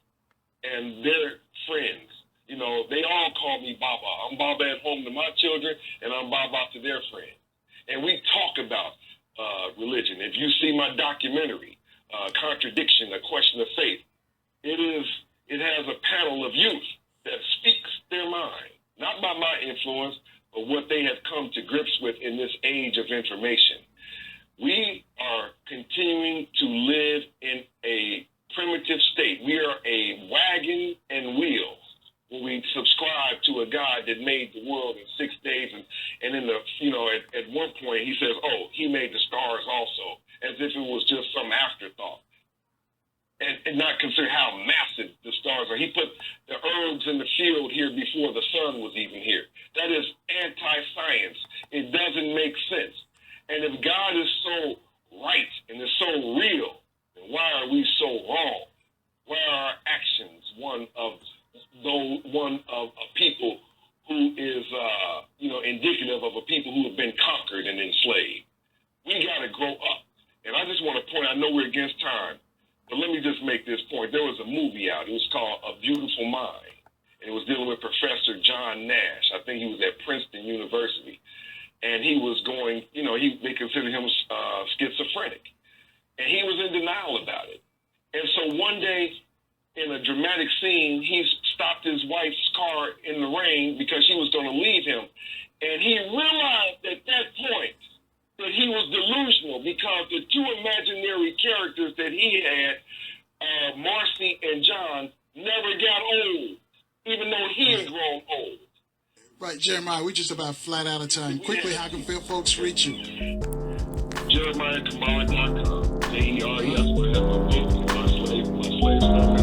Speaker 1: and their friends. They all call me Baba. I'm Baba at home to my children, and I'm Baba to their friends. And we talk about religion. If you see my documentary, Contradiction, A Question of Faith, it has a panel of youth that speaks their mind, not by my influence, but what they have come to grips with in this age of information. We are continuing to live in a primitive state. We are a wagon and wheel. When we subscribe to a God that made the world in 6 days, and in the, at one point he says, oh, he made the stars also, as if it was just some afterthought, and not consider how massive the stars are. He put the herbs in the field here before the sun was even here. That is anti-science. It doesn't make sense. And if God is so right and is so real, then why are we so wrong? Why are our actions one of a people who is, indicative of a people who have been conquered and enslaved? We got to grow up. And I just want to point, I know we're against time, but let me just make this point. There was a movie out. It was called A Beautiful Mind. And it was dealing with Professor John Nash. I think he was at Princeton University. And he was going, they considered him schizophrenic. And he was in denial about it. And so one day, in a dramatic scene, he stopped his wife's car in the rain because she was going to leave him. And he realized at that point that he was delusional because the two imaginary characters that he had, Marcy and John, never got old, even though he had grown old.
Speaker 2: Right, Jeremiah, we're just about flat out of time. Quickly, how can folks reach you?
Speaker 1: JeremiahKamali.com. JERES. My slave.